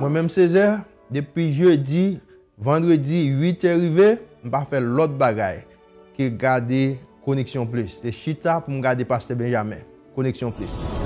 Moi-même, 16h, depuis jeudi, vendredi, 8h arrivé, je vais faire l'autre bagaille qui est garder Connexion Plus. C'est Chita pour me garder Pasteur Benjamin. Connexion Plus.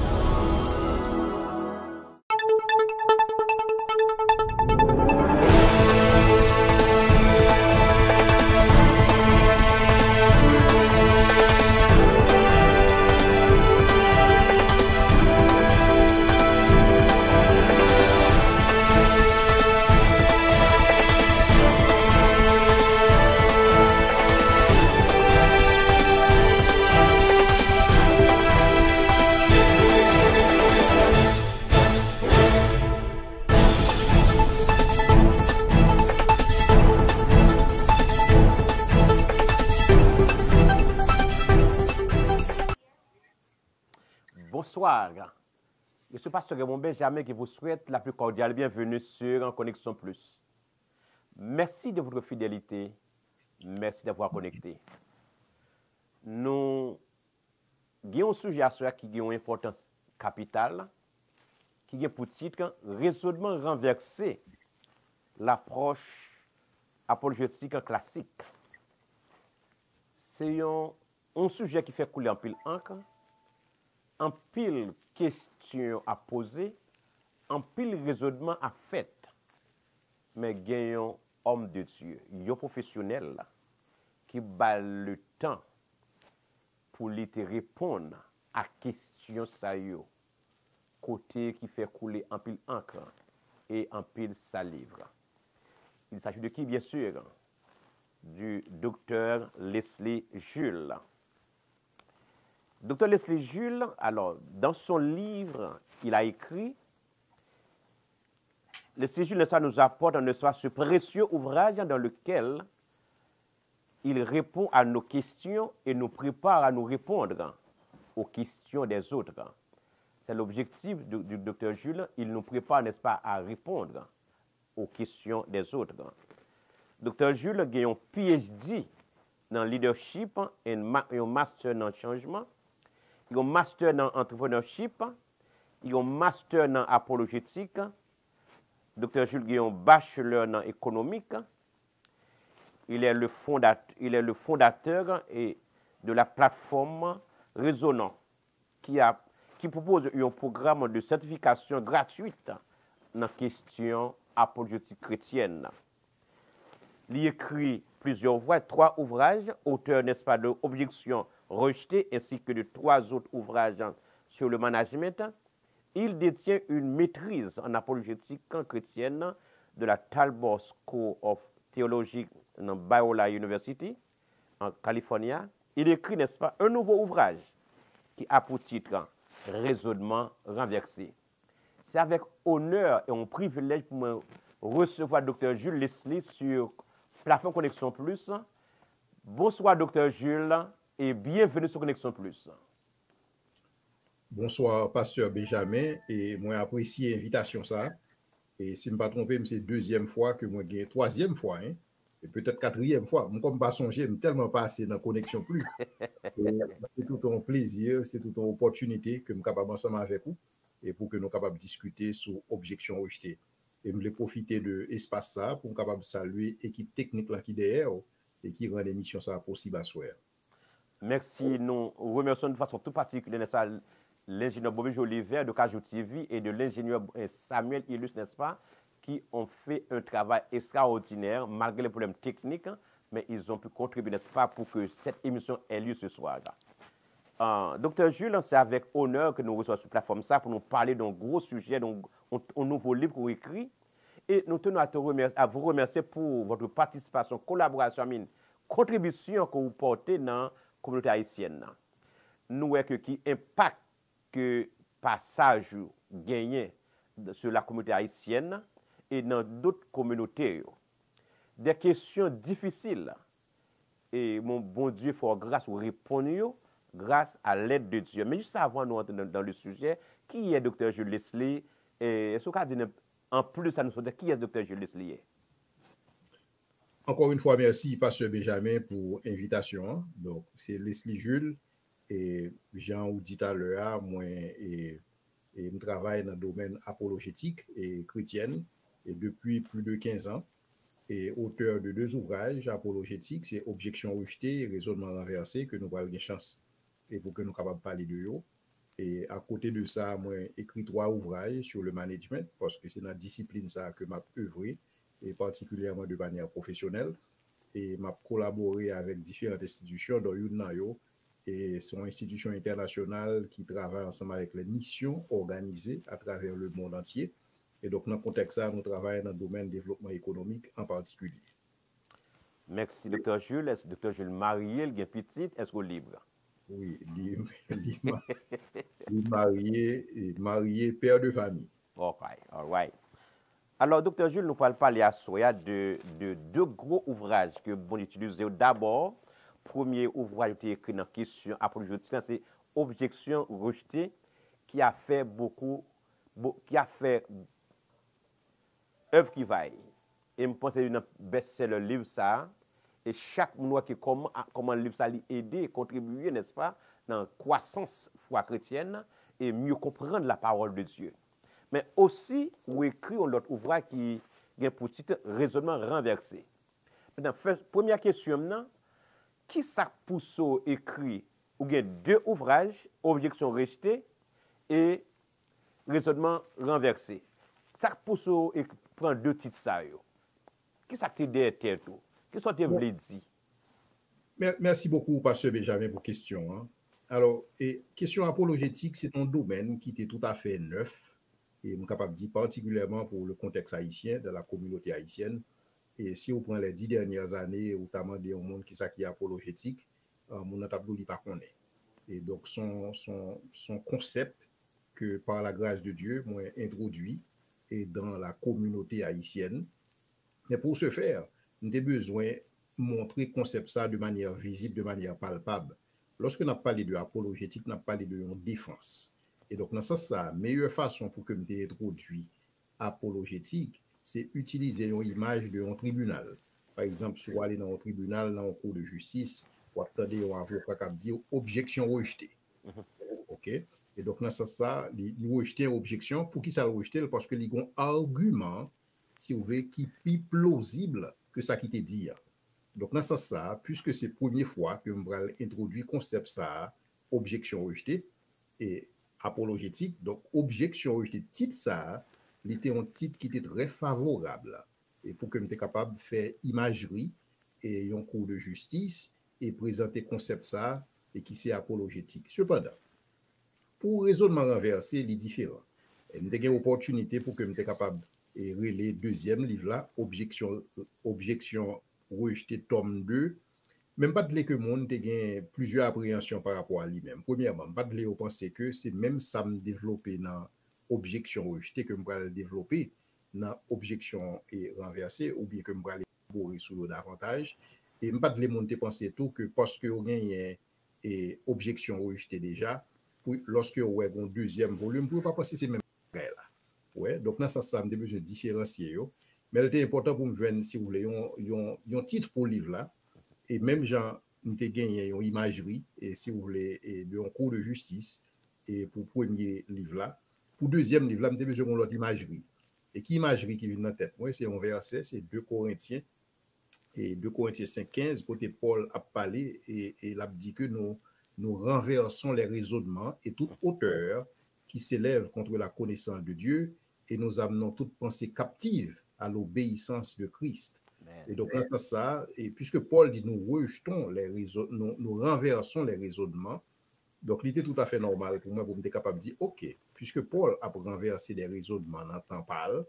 Bonsoir, je suis Pasteur Raymond Benjamin qui vous souhaite la plus cordiale bienvenue sur Connexion Plus. Merci de votre fidélité, merci d'avoir connecté. Nous avons un sujet à ce qui a une importance capitale, qui a pour titre raisonnement renversé l'approche apologétique classique. C'est un sujet qui fait couler en pile encre, en pile question à poser, en pile raisonnement à fait. Mais gagnons homme de Dieu, un professionnel qui bat le temps pour lui te répondre à question ça yo, côté qui fait couler en pile encre et en pile salive. Il s'agit de qui, bien sûr? Du docteur Leslie Jules. Docteur Leslie Jules, alors, dans son livre, il a écrit, Leslie Jules, ça nous apporte, ce précieux ouvrage dans lequel il répond à nos questions et nous prépare à nous répondre aux questions des autres. C'est l'objectif du docteur Jules, il nous prépare, n'est-ce pas, à répondre aux questions des autres. Docteur Jules a un PhD dans le leadership et un master dans le changement. Il a un master dans l'entrepreneurship, il a un master dans l'apologétique. Dr. Jules a un bachelor dans l'économique. Il est le fondateur de la plateforme Résonant, qui propose un programme de certification gratuite dans la question apologétique chrétienne. Il écrit plusieurs ouvrages, 3 ouvrages, auteur, n'est-ce pas, de Objections rejetées, ainsi que de 3 autres ouvrages sur le management. Il détient une maîtrise en apologétique chrétienne de la Talbot School of Theology dans Biola University, en Californie. Il écrit, n'est-ce pas, un nouveau ouvrage qui a pour titre Raisonnement renversé. C'est avec honneur et un privilège pour me recevoir Dr. Jules Leslie sur Plateforme Connexion Plus. Bonsoir, Dr. Jules, et bienvenue sur Connexion Plus. Bonsoir, Pasteur Benjamin, et moi apprécie l'invitation ça. Et si je ne me pas trompé, c'est 2e fois que moi gagne, 3e fois, hein, et peut-être 4e fois. Moi, comme pas songer, je tellement passé dans Connexion Plus. C'est tout un plaisir, c'est toute une opportunité que je suis capable ensemble avec vous, et pour que nous soyons capables de discuter sur Objections rejetées. Et je voulais profiter de l'espace ça pour être capable de saluer l'équipe technique là qui est derrière et qui rend l'émission ça possible à soir. Merci. Nous remercions de façon tout particulière l'ingénieur Bobby Jolivet de Cajou TV et de l'ingénieur Samuel Illus, n'est-ce pas, qui ont fait un travail extraordinaire malgré les problèmes techniques, mais ils ont pu contribuer, n'est-ce pas, pour que cette émission ait lieu ce soir. Docteur Jules, c'est avec honneur que nous recevons sur la plateforme ça pour nous parler d'un gros sujet, d'un nouveau livre qu'on écrit. Et nous tenons à vous remercier pour votre participation, collaboration, contribution que vous portez dans la communauté haïtienne. Nous voyons que qui impact que passage gagné sur la communauté haïtienne et dans d'autres communautés. Des questions difficiles. Et mon bon Dieu, il faut grâce vous répondre grâce à l'aide de Dieu. Mais juste avant nous entrer dans le sujet, qui est Dr. Jules Leslie? Et ce qu'on dit en plus, ça nous dit qui est Dr. Jules Leslie? Encore une fois, merci, Pasteur Benjamin, pour l'invitation. Donc, c'est Leslie Jules. Et Jean vous dit à l'heure, moi, et je travaille dans le domaine apologétique et chrétienne. et depuis plus de 15 ans, et auteur de 2 ouvrages apologétiques, c'est Objection rejetée et Raisonnement renversé, que nous avons une chance et pour que nous soyons capables de parler de eux. Et à côté de ça, moi, j'ai écrit 3 ouvrages sur le management, parce que c'est dans la discipline ça que m'a œuvré, et particulièrement de manière professionnelle. Et m'a collaboré avec différentes institutions, dont UNAYO, et son institution internationale qui travaille ensemble avec les missions organisées à travers le monde entier. Et donc, dans le contexte ça, nous travaillons dans le domaine du développement économique en particulier. Merci, Dr. Jules. Est-ce que Dr. Jules marié, il est petit, est-ce qu'il est libre? Oui, marié, père de famille. Ok, all right. Alors, Dr. Jules, nous allons parler à Soya de 2 gros ouvrages que vous utilisez. D'abord, premier ouvrage qui est écrit dans la question apologétique, c'est Objection rejetée, qui a fait œuvre qui vaille. Et je pense que c'est un best-seller livre ça. Et chaque mois qui comment le livre ça aider, contribuer, n'est-ce pas, dans la croissance foi chrétienne et mieux comprendre la parole de Dieu. Mais aussi, vous écrivez un autre ouvrage qui a pour titre Raisonnement renversé. Maintenant, première question maintenant, qui ça pousse écrit ou bien 2 ouvrages, Objection rejetée et Raisonnement renversé. Ça pousse prendre 2 titres ça yo. Qui ça qui derrière tout? Qui sont vous voulez dire? Merci beaucoup, Pasteur Benjamin, pour question. Hein. Alors, question apologétique, c'est un domaine qui était tout à fait neuf, et je suis capable de dire particulièrement pour le contexte haïtien, de la communauté haïtienne. Et si on prend les 10 dernières années, notamment des monde qui est apologétique, mon tableau n'est pas connaît. Et donc, son concept que par la grâce de Dieu, moi, introduit et dans la communauté haïtienne. Mais pour ce faire, nous avons besoin de montrer le concept ça de manière visible, de manière palpable. Lorsque nous parlons de apologétique, nous parlons de défense. Et donc, dans ce sens, la meilleure façon pour que nous introduit apologétique, c'est utiliser une image de un tribunal. Par exemple, si vous allez dans un tribunal, dans un cours de justice, vous attendez un avocat qui dit objection rejetée. OK? Et donc, dans ce sens, il rejeter une objection. Pour qui ça le rejeter? Parce qu'il y a un argument, si vous voulez, qui est plus plausible que ça qui te dit. Donc, dans ce sens, puisque c'est la première fois que je vais introduire le concept ça, objection rejetée et apologétique, donc objection rejetée, titre ça, il était un titre qui était très favorable. Et pour que je sois capable de faire imagerie et un cours de justice et présenter le concept ça et qui c'est apologétique. Cependant, pour raisonnement renversé, il est différent. Et nous avons une opportunité pour que je sois capable de relayer le deuxième livre là, objection rejetée tome 2. Même pas de que le monde ait plusieurs appréhensions par rapport à lui-même. Premièrement, pas de penser que c'est même ça me développer dans objection rejetée que je vais développer dans objection et renversée ou bien que je vais élaborer sur le davantage. Et pas de monde penser tout que parce que vous avez une objection rejetée déjà, lorsque vous avez un deuxième volume, vous ne pouvez pas penser c'est même là. Ouais, donc là, ça me besoin de différencier. Mais il est important pour me voir, si vous voulez, un titre pour le livre là. Et même Jean, nous avons gagné une imagerie, et si vous voulez, de un cours de justice, et pour le premier livre là. Pour le deuxième livre là, nous avons besoin de l'autre imagerie. Et qui imagerie qui vient dans la tête? Moi, c'est un verset, c'est 2 Corinthiens, et 2 Corinthiens 5,15, côté Paul a parlé, et il a dit que nous renversons les raisonnements et toute hauteur qui s'élève contre la connaissance de Dieu, et nous amenons toute pensée captive à l'obéissance de Christ. Et donc, c'est ça. Et puisque Paul dit nous rejetons nous renversons les raisonnements, donc il était tout à fait normal pour moi pour me capable de dire, OK, puisque Paul a renversé des raisonnements dans le temps parle,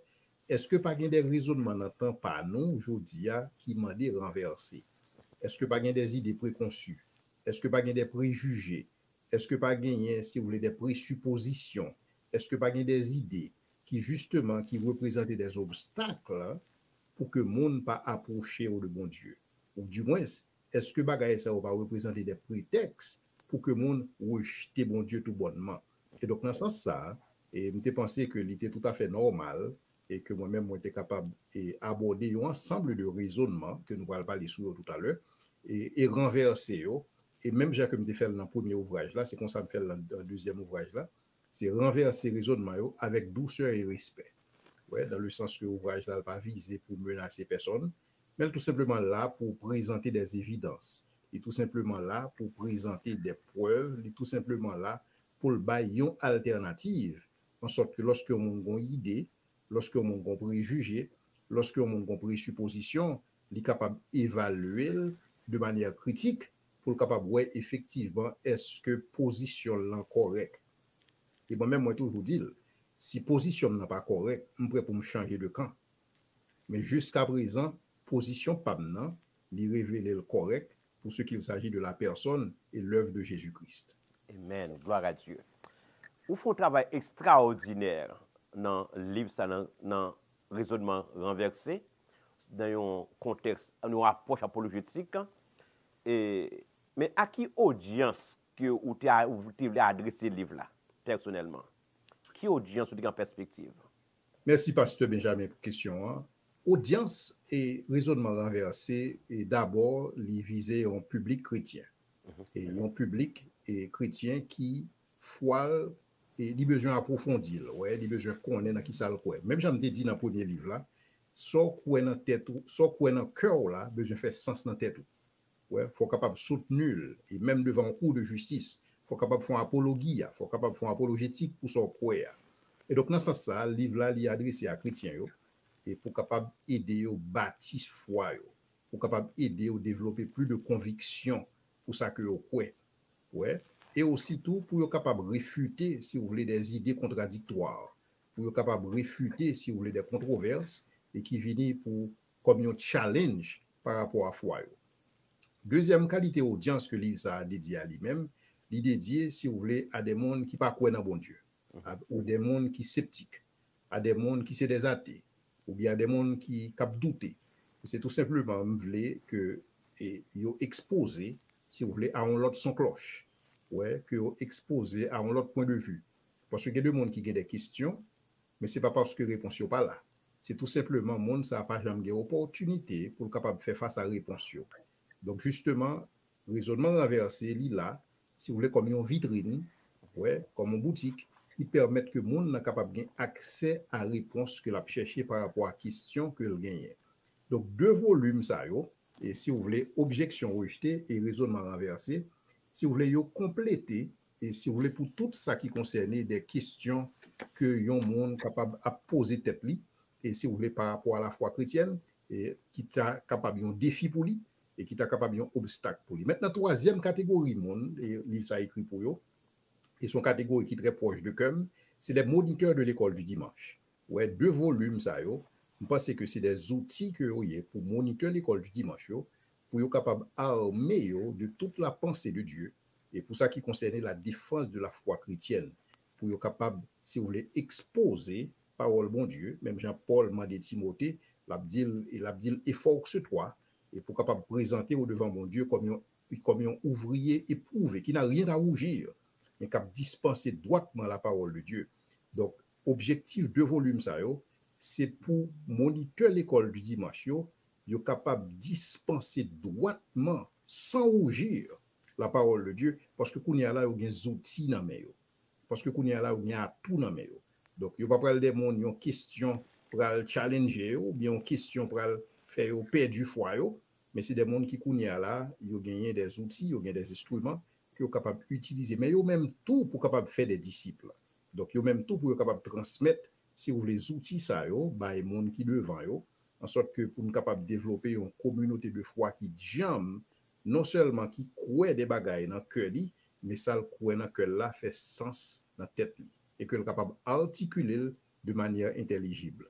est-ce que pas des raisonnements dans le temps pas nous, aujourd'hui, qui m'ont dit renverser? Est-ce que pas des idées préconçues? Est-ce que pas des préjugés? Est-ce que pas si vous voulez, des présuppositions? Est-ce que pas des idées qui, justement, qui représentent des obstacles pour que le monde pas approcher au bon Dieu? Ou du moins, est-ce que bagaille ça va représenter des prétextes pour que le monde rejette bon Dieu tout bonnement? Et donc, dans ce sens, ça, et je pensé que c'était tout à fait normal et que moi-même, j'étais capable d'aborder un ensemble de raisonnements que nous allons parler sur tout à l'heure et renverser. Et même, j'ai comme fait dans le premier ouvrage là, c'est comme ça me fait dans le deuxième ouvrage là, c'est renverser les raisonnements avec douceur et respect. Ouais, dans le sens que l'ouvrage n'a pas visé pour menacer personne, mais tout simplement là pour présenter des évidences. Il est tout simplement là pour présenter des preuves. Il est tout simplement là pour le bailler une alternative. En sorte que lorsque on a une idée, lorsque on a un préjugé, lorsque on a une présupposition, il est capable d'évaluer de manière critique pour le capable de voir effectivement est-ce que position là correcte. Et moi-même, moi toujours dit, si position n'est pas correcte, je suis prêt pour me changer de camp. Mais jusqu'à présent, position pas maintenant, il révèle le correct pour ce qu'il s'agit de la personne et l'œuvre de Jésus-Christ. Amen. Gloire à Dieu. Vous faites un travail extraordinaire dans le livre, dans le raisonnement renversé, dans un contexte, une approche apologétique. Mais à qui audience que vous avez adressé le livre-là, personnellement? Qui audience vous avez en perspective? Merci, Pasteur Benjamin, pour la question. Hein. Audience et raisonnement renversé, et d'abord, il visait un public chrétien. Et un public chrétien qui foile et il a besoin d'approfondir, ouais, il a besoin de connaître qui ça le croit. Même j'aime dit dans le premier livre là, soit quoi dans tête ou soit quoi dans cœur là, besoin faire sens dans tête. Ouais, faut capable soutenir et même devant un cours de justice, faut capable faire apologie, faut capable faire apologétique pour son croire. Et donc dans ce sens ça, le livre là, il est adressé à chrétiens yo, et pour capable aider au bâtir foi yo, pour capable aider au développer plus de conviction pour ça que vous croyez. Ouais. Et aussi tout pour être capable de réfuter, si vous voulez, des idées contradictoires, pour être capable de réfuter, si vous voulez, des controverses, et qui viennent pour comme un challenge par rapport à foi. Deuxième qualité audience que l'Église a dédié à lui-même, il est dédié, si vous voulez, à des mondes qui ne croient pas dans bon Dieu, ou des mondes qui sont sceptiques, à des mondes qui sont des athées, ou bien à des mondes qui capent douter. C'est tout simplement, vous voulez, que ils exposé, si vous voulez, à un autre son cloche, ouais, que exposé à un autre point de vue. Parce qu'il y a des gens qui ont des questions, mais ce n'est pas parce que la réponse n'est pas là. C'est tout simplement, le monde n'a pas jamais d'opportunité pour être capable de faire face à la réponse. Donc, justement, le raisonnement renversé, il est là, si vous voulez, comme une vitrine, ouais, comme une boutique, qui permet que le monde soit capable d'avoir accès à la réponse que l'a cherché par rapport à la question que le gagne. Donc, deux volumes, ça, et si vous voulez, objection rejetée et raisonnement renversé, si vous voulez, compléter, et si vous voulez, pour tout ça qui concerne des questions que yon monde capable de poser tête li, et si vous voulez, par rapport à la foi chrétienne, et qui t'a capable un défi pour lui, et qui t'a capable un obstacle pour lui. Maintenant, troisième catégorie, monde, et livre ça écrit pour eux, et son catégorie qui est très proche de CUM, c'est les moniteurs de l'école du dimanche. Ouais, deux volumes, ça, yo. Je pense que c'est des outils que vous avez pour monitorer l'école du dimanche, yo, pour être capable d'armer de toute la pensée de Dieu, et pour ça qui concerne la défense de la foi chrétienne, pour être capable, si vous voulez, exposer parole bon Dieu, même Jean-Paul m'a dit Timothée, l'abdil effort sur toi, et pour capable présenter au devant mon Dieu comme un ouvrier éprouvé, qui n'a rien à rougir, mais qui a dispensé droitement la parole de Dieu. Donc, objectif de volume, ça, c'est pour monitorer l'école du dimanche, yo capable de dispenser droitement, sans rougir, la parole de Dieu, parce que qu'on y a là, il y a des outils dans les mains. Parce que qu'on y a là, il y a tout dans les mains. Donc, il n'y a pas parler des gens qui ont une question pour challenger, ou bien une question pour faire perdre du foi, mais c'est des gens qui qu'on y a là, ils ont gagné des outils, ils ont gagné des instruments qui sont capables d'utiliser. Mais ils ont même tout pour capable faire des disciples. Donc, ils ont même tout pour être capable de transmettre, si vous voulez, les outils, ça, bah, les gens qui devant, en sorte que pour nous capable de développer une communauté de foi qui jamme, non seulement qui croit des bagailles dans le cœur, mais ça le croit dans le cœur là fait sens dans la tête, et que le capable d'articuler de manière intelligible.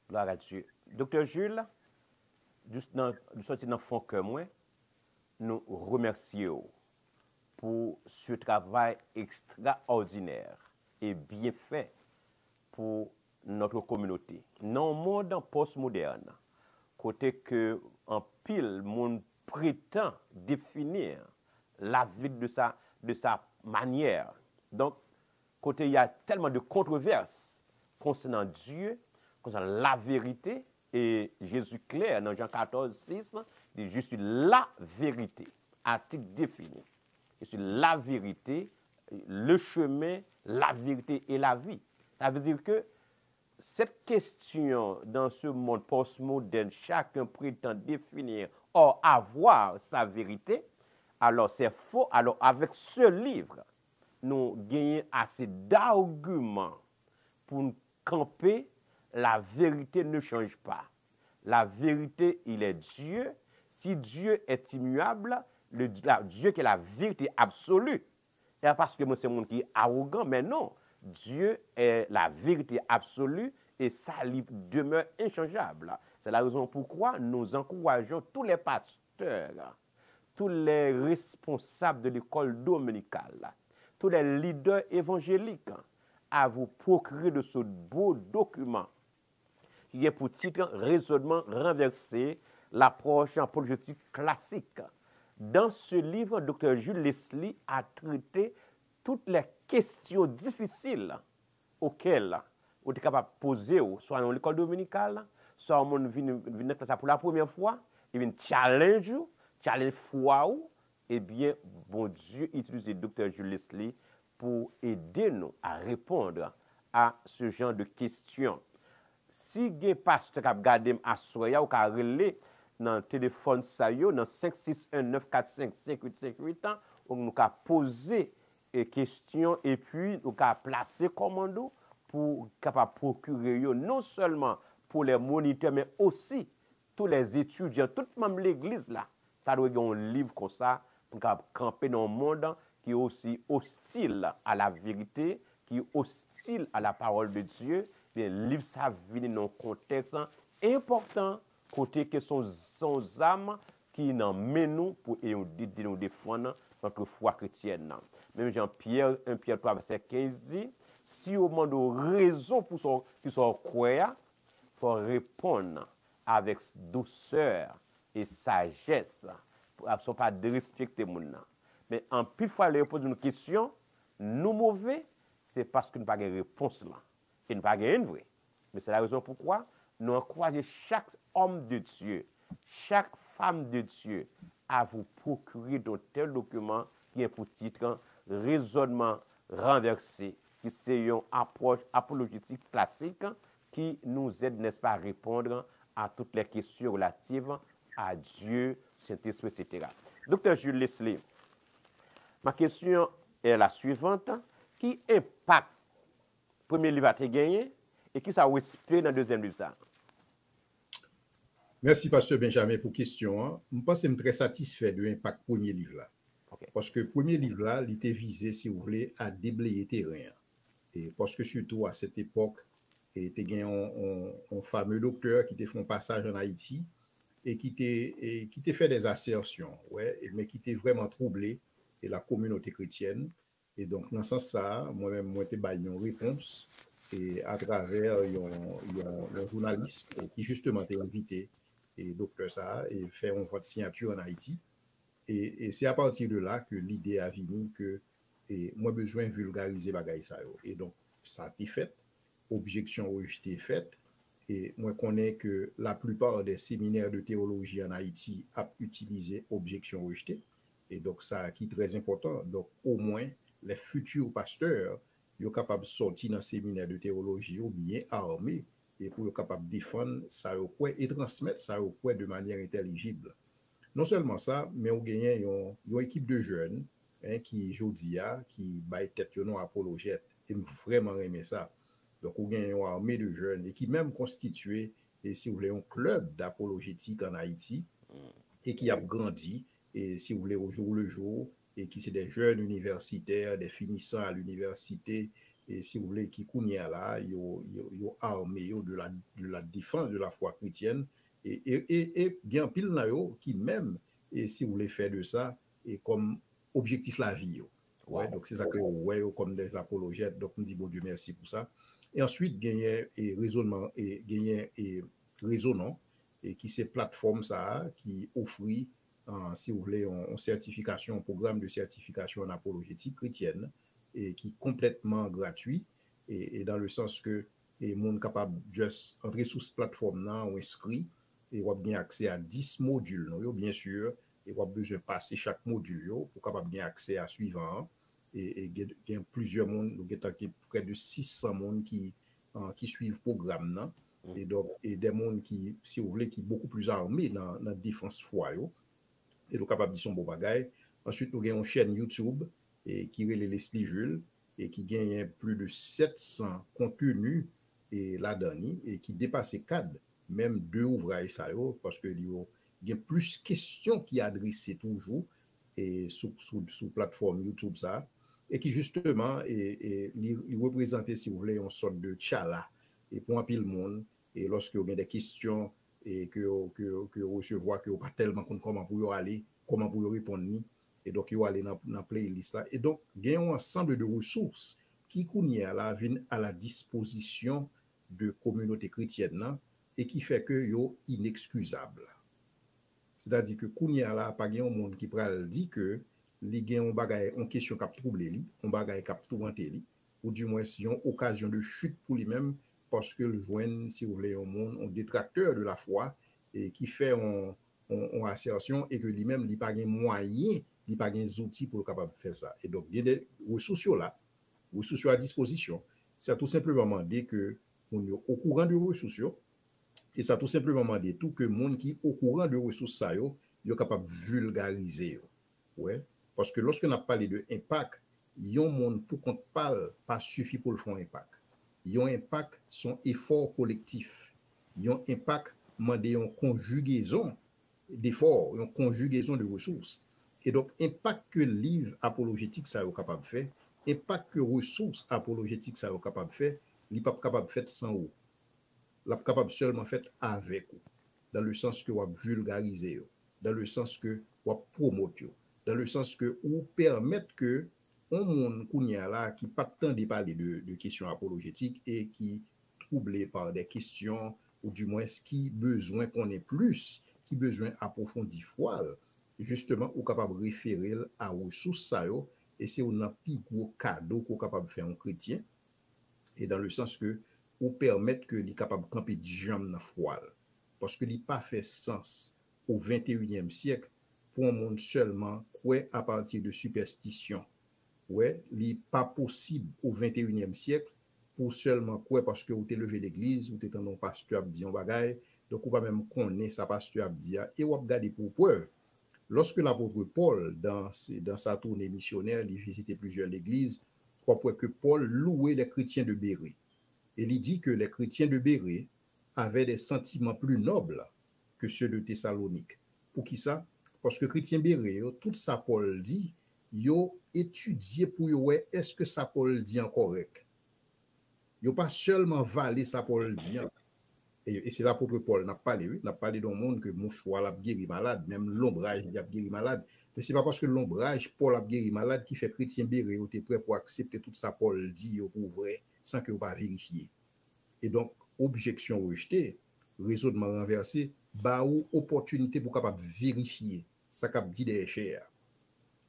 Gloire à Dieu. Docteur Jules, juste dans le fond que moi, nous remercions pour ce travail extraordinaire et bien fait pour notre communauté. Dans le monde postmoderne, côté que en pile, monde prétend définir la vie de sa manière. Donc, côté il y a tellement de controverses concernant Dieu, concernant la vérité, et Jésus clair dans Jean 14, 6, dit je suis la vérité, article défini. Je suis la vérité, le chemin, la vérité et la vie. Ça veut dire que cette question dans ce monde postmoderne, chacun prétend définir, or avoir sa vérité, alors c'est faux. Alors avec ce livre, nous gagnons assez d'arguments pour nous camper. La vérité ne change pas. La vérité, il est Dieu. Si Dieu est immuable, Dieu qui est la vérité absolue. Et parce que moi, c'est un monde qui est arrogant, mais non. Dieu est la vérité absolue et ça demeure inchangeable. C'est la raison pourquoi nous encourageons tous les pasteurs, tous les responsables de l'école dominicale, tous les leaders évangéliques à vous procurer de ce beau document qui est pour titre Raisonnement renversé, l'approche apologétique classique. Dans ce livre, Dr. Jules Leslie a traité toutes les questions difficiles auxquelles vous êtes capable de poser, soit dans l'école dominicale, soit on vient ça pour la première fois, il vient challenge foi, eh bien, bon Dieu utilise le Dr. Jules Leslie pour aider nous à répondre à ce genre de questions. Si vous avez un pasteur qui a gardé à soya ou qui a relé dans le téléphone ça yo dans 561-945-5858 on nous a posé des questions et puis nous a placé commando pour capable procurer yo, non seulement pour les moniteurs mais aussi tous les étudiants, toute même l'église là, ça doit avoir un livre comme ça pour camper dans un monde qui est aussi hostile à la vérité, qui est hostile à la parole de Dieu. Bien, livre ça vient dans un contexte important, côté que son âme qui nous mène nous pour nous défendre notre foi chrétienne. Même Jean-Pierre, 1 Pierre 3, verset 15 dit, si au monde de raison pour qui sont croyants, il faut répondre avec douceur et sagesse, pour ne pas de respecter les gens. Mais en plus fois les poser une question, nous mauvais, c'est parce que nous n'avons pas de réponse là. Et nous n'avons pas de vrai. Mais c'est la raison pourquoi nous encourageons chaque homme de Dieu, chaque femme de Dieu à vous procurer d'un tel document qui est pour titre Raisonnement renversé, qui c'est une approche apologétique classique qui nous aide, n'est-ce pas, à répondre à toutes les questions relatives à Dieu, Saint-Esprit, etc. Docteur Jules Leslie, ma question est la suivante. Qui impact le premier livre a été gagné et qui ça a respecté dans le deuxième livre ça? Merci, Pasteur Benjamin, pour la question. Je pense que je suis très satisfait de l'impact du premier livre là. Okay. Parce que le premier livre là, il était visé, si vous voulez, à déblayer le terrain. Et parce que surtout à cette époque, il y a un fameux docteur qui a fait un passage en Haïti et qui t'a fait des assertions, ouais, mais qui était vraiment troublé et la communauté chrétienne. Et donc, dans ce sens-là, moi-même, moi, j'ai une réponse et à travers un journaliste qui justement t'a invité et docteur ça et fait un vote signature en Haïti. Et c'est à partir de là que l'idée a venu que moi besoin de vulgariser bagaille ça. Et donc, ça a été fait, objection rejetée faite. Et moi connais que la plupart des séminaires de théologie en Haïti a utilisé objection rejetée. Et donc, ça qui est très important. Donc, au moins, les futurs pasteurs sont capables de sortir dans un séminaire de théologie ou bien armés et pour être capables de défendre ça et transmettre ça de manière intelligible. Non seulement ça, mais on gagne une équipe de jeunes qui, aujourd'hui, qui baille tête non apologète. Et vraiment aimé ça. Donc, on gagne une armée de jeunes et qui même constitué, et si vous voulez, un club d'apologétique en Haïti et qui a grandi, et si vous voulez, au jour le jour, et qui c'est des jeunes universitaires, des finissants à l'université, et si vous voulez, qui kounia là, yo armé de la défense de la foi chrétienne, et bien pile na yo qui même, et si vous voulez faire de ça, et comme objectif la vie. Wow. Ouais, donc c'est ça que ouais, comme des apologètes, donc on dit bon Dieu merci pour ça. Et ensuite, gagner et raisonnement, et gagner et raisonnant, et qui c'est plateforme ça, qui offre, si vous voulez, une certification, un programme de certification en apologétique chrétienne, et qui est complètement gratuit, et dans le sens que les gens capable juste entrer sur cette plateforme-là, ou inscrit, et on a bien accès à 10 modules, non, bien sûr, et on a besoin de passer chaque module pour capable bien accès à suivant, et il y a plusieurs mondes, il y a près de 600 mondes qui qui suivent le programme, non? Et donc, et des mondes qui, si vous voulez, qui beaucoup plus armés dans la défense foyer, et donc capable de son bon bagage. Ensuite, nous avons une chaîne YouTube et qui est Leslie Jules et qui gagne plus de 700 contenus et là-dedans et qui dépasse 4, même 2 ouvrages ça parce que il y a plus de questions qui adressées toujours et sous plateforme YouTube ça et qui justement il représente, si vous voulez, une sorte de tchala et pour un pile monde et lorsque vous avez des questions et que recevoir que pas tellement comment pour aller, comment pour répondre, et donc il va aller dans la playlist là. Et donc il y a un ensemble de ressources qui viennent à la disposition de communauté chrétienne là, et qui fait que yo inexcusable. C'est-à-dire que kounya là pas un monde qui pral dit que li gen on bagay on question k'ap trouble li, on bagay k'ap tourmenter li, ou du moins si une occasion de chute pour lui-même parce que le voient, si vous voulez, un monde, un détracteur de la foi et qui fait en assertion et que lui-même, il n'a pas de moyens, il n'a pas de outils pour être capable de faire ça. Et donc, il y a des ressources là, ressources à disposition. C'est tout simplement demander que on est au courant de ressources et ça tout simplement demander tout que le monde qui est au courant de ressources ça, il est capable de vulgariser. Ouais. Parce que lorsqu'on a parlé de impact, il y a un monde pour qu'on parle, pas suffit pour le faire impact. Il y a un impact son effort collectif. Il y a un impact demandé une conjugaison d'efforts, une conjugaison de ressources. Et donc, impact que livre apologétique ça est capable de faire, impact que ressources apologétiques ça est capable de faire, il n'est pas capable de faire sans vous. Il est capable seulement de faire avec vous. Dans le sens que vous vulgarisez, dans le sens que vous promotez, dans le sens que vous permettez que on monde kounya là qui pas tant de parler de questions apologétiques et qui troublé par des questions ou du moins qui besoin qu'on ait plus, qui besoin approfondir foi, justement ou capable référer à ressources ça et c'est un plus gros cadeau qu'on capable faire un chrétien et dans le sens que ou permettre que les capable camper jambe dans foi parce que il pas fait sens au 21e siècle pour un monde seulement croire à partir de superstition. Ouais, il n'est pas possible au 21e siècle pour seulement quoi parce que vous êtes levé l'église, vous êtes un pasteur qui dit un bagaille, donc vous pas même connaître sa pasteur qui dit et vous regardez pour preuve. Lorsque l'apôtre Paul, dans sa tournée missionnaire, il visitait plusieurs églises, crois que Paul louait les chrétiens de Bérée. Et il dit que les chrétiens de Bérée avaient des sentiments plus nobles que ceux de Thessalonique. Pour qui ça? Parce que chrétien Bérée, tout ça Paul dit, yo étudié pour yo est-ce que ça Paul dit en correct. Yo pas seulement valé ça Paul dit. Et c'est l'apôtre Paul n'a parlé d'un monde que mouchoir l'a guéri malade, même l'ombrage l'a guéri malade. Mais c'est pas parce que l'ombrage Paul a guéri malade qui fait chrétien Béré était prêt pour accepter tout ça Paul dit pour vrai sans que vous pas vérifier. Et donc objection rejetée, raisonnement renversé, ba ou opportunité pour capable vérifier ça qu'a dit des chers.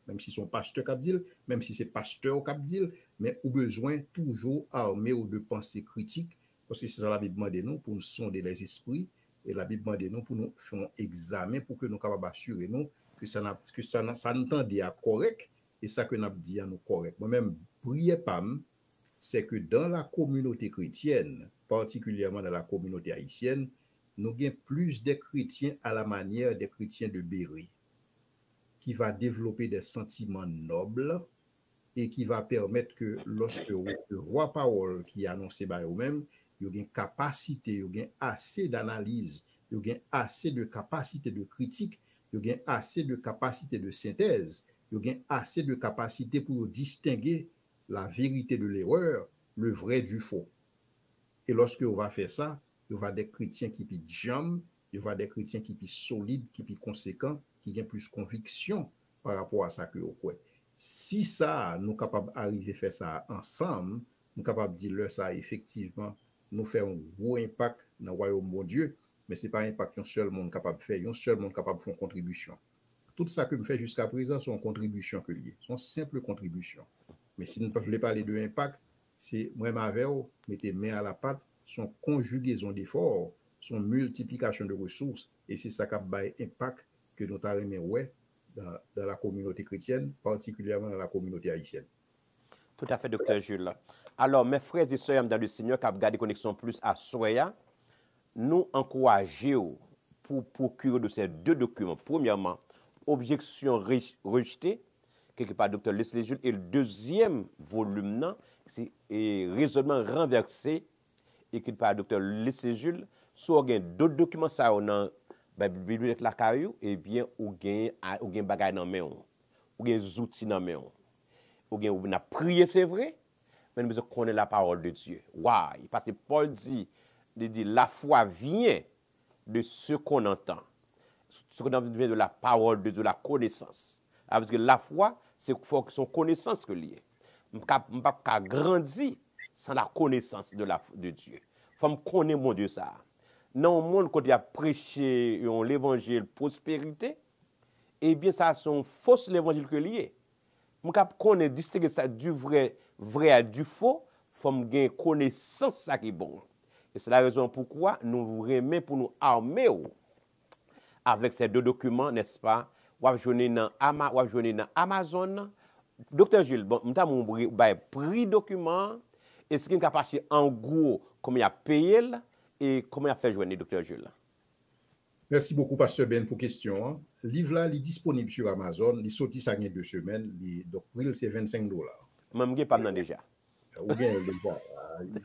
Même si son pasteur cap dit, même si c'est pasteur cap dit, mais au besoin toujours armé ou de pensée critique, parce que c'est ça la Bible demande nous pour nous sonder les esprits, et la Bible demande nous pour nous faire un examen pour que nous capables assurer nous que ça entendait à correct et ça que nous dit à nous correct. Moi-même, priez pas, c'est que dans la communauté chrétienne, particulièrement dans la communauté haïtienne, nous avons plus de chrétiens à la manière des chrétiens de Béré, qui va développer des sentiments nobles et qui va permettre que lorsque vous voyez parole qui est annoncée par vous-même, vous avez une capacité, vous avez assez d'analyse, vous avez assez de capacité de critique, vous avez assez de capacité de synthèse, vous avez assez de capacité pour distinguer la vérité de l'erreur, le vrai du faux. Et lorsque vous va faire ça, vous va des chrétiens qui sont jambes, vous va des chrétiens qui sont solides, qui sont conséquents, qui ont plus conviction par rapport à ça que vous croyez. Si ça, nous sommes capables d'arriver à faire ça ensemble, nous sommes capables de dire ça effectivement, nous faisons un gros impact dans le royaume de Dieu, mais ce n'est pas un impact qu'un seul monde capable de faire, un seul monde capable de faire une contribution. Tout ça que nous faisons jusqu'à présent sont contributions que liées, sont simples contributions. Mais si nous ne pouvons pas parler de impact, c'est moi-même avec vous, mettez main à la pâte, son conjugaison d'efforts, son multiplication de ressources, et c'est ça qui a un impact que nous avons ouais dans la communauté chrétienne, particulièrement dans la communauté haïtienne. Tout à fait, docteur Jules. Alors, mes frères et sœurs dans le Seigneur qui ont gardé Connexion Plus à Soya, nous encourageons pour procurer de ces deux documents. Premièrement, objection rejetée, quelque part Dr. Leslie Jules, et le deuxième volume, c'est raisonnement renversé, écrit par Dr. Leslie Jules, soit il y a d'autres documents, ça, on a la bibliothèque la caillou, et bien, ou gain bagay dans main, ou gain outils dans main, ou gain on a prié, c'est vrai, mais nous connaissons la parole de Dieu. Waouh, parce que Paul dit, la foi vient de ce qu'on entend. Ce qu'on entend vient de la parole de Dieu, de la connaissance. Parce que la foi, c'est son connaissance que lié. On ne peut pas grandir sans la connaissance de Dieu. Il faut connaître mon Dieu ça. Dans le monde, quand il a prêché l'évangile prospérité, eh bien, ça c'est faux l'évangile que lié. On ne connaître distinguer ça du vrai à du faux, il faut avoir connaissance ça qui est bon. Et c'est la raison pourquoi nous vous remettons pour nous armer avec ces deux documents, n'est-ce pas? Ou journée dans Amazon. Docteur Jules, bon, nous avons pris document, et ce qui est passé en gros, comment il a payé et comment il a fait joindre Docteur Jules. Merci beaucoup, Pasteur Ben, pour la question. Le livre là, il est disponible sur Amazon. Il est sorti ça il y a 2 semaines. Donc, prix, c'est $25. Même je pas déjà. Ou bien,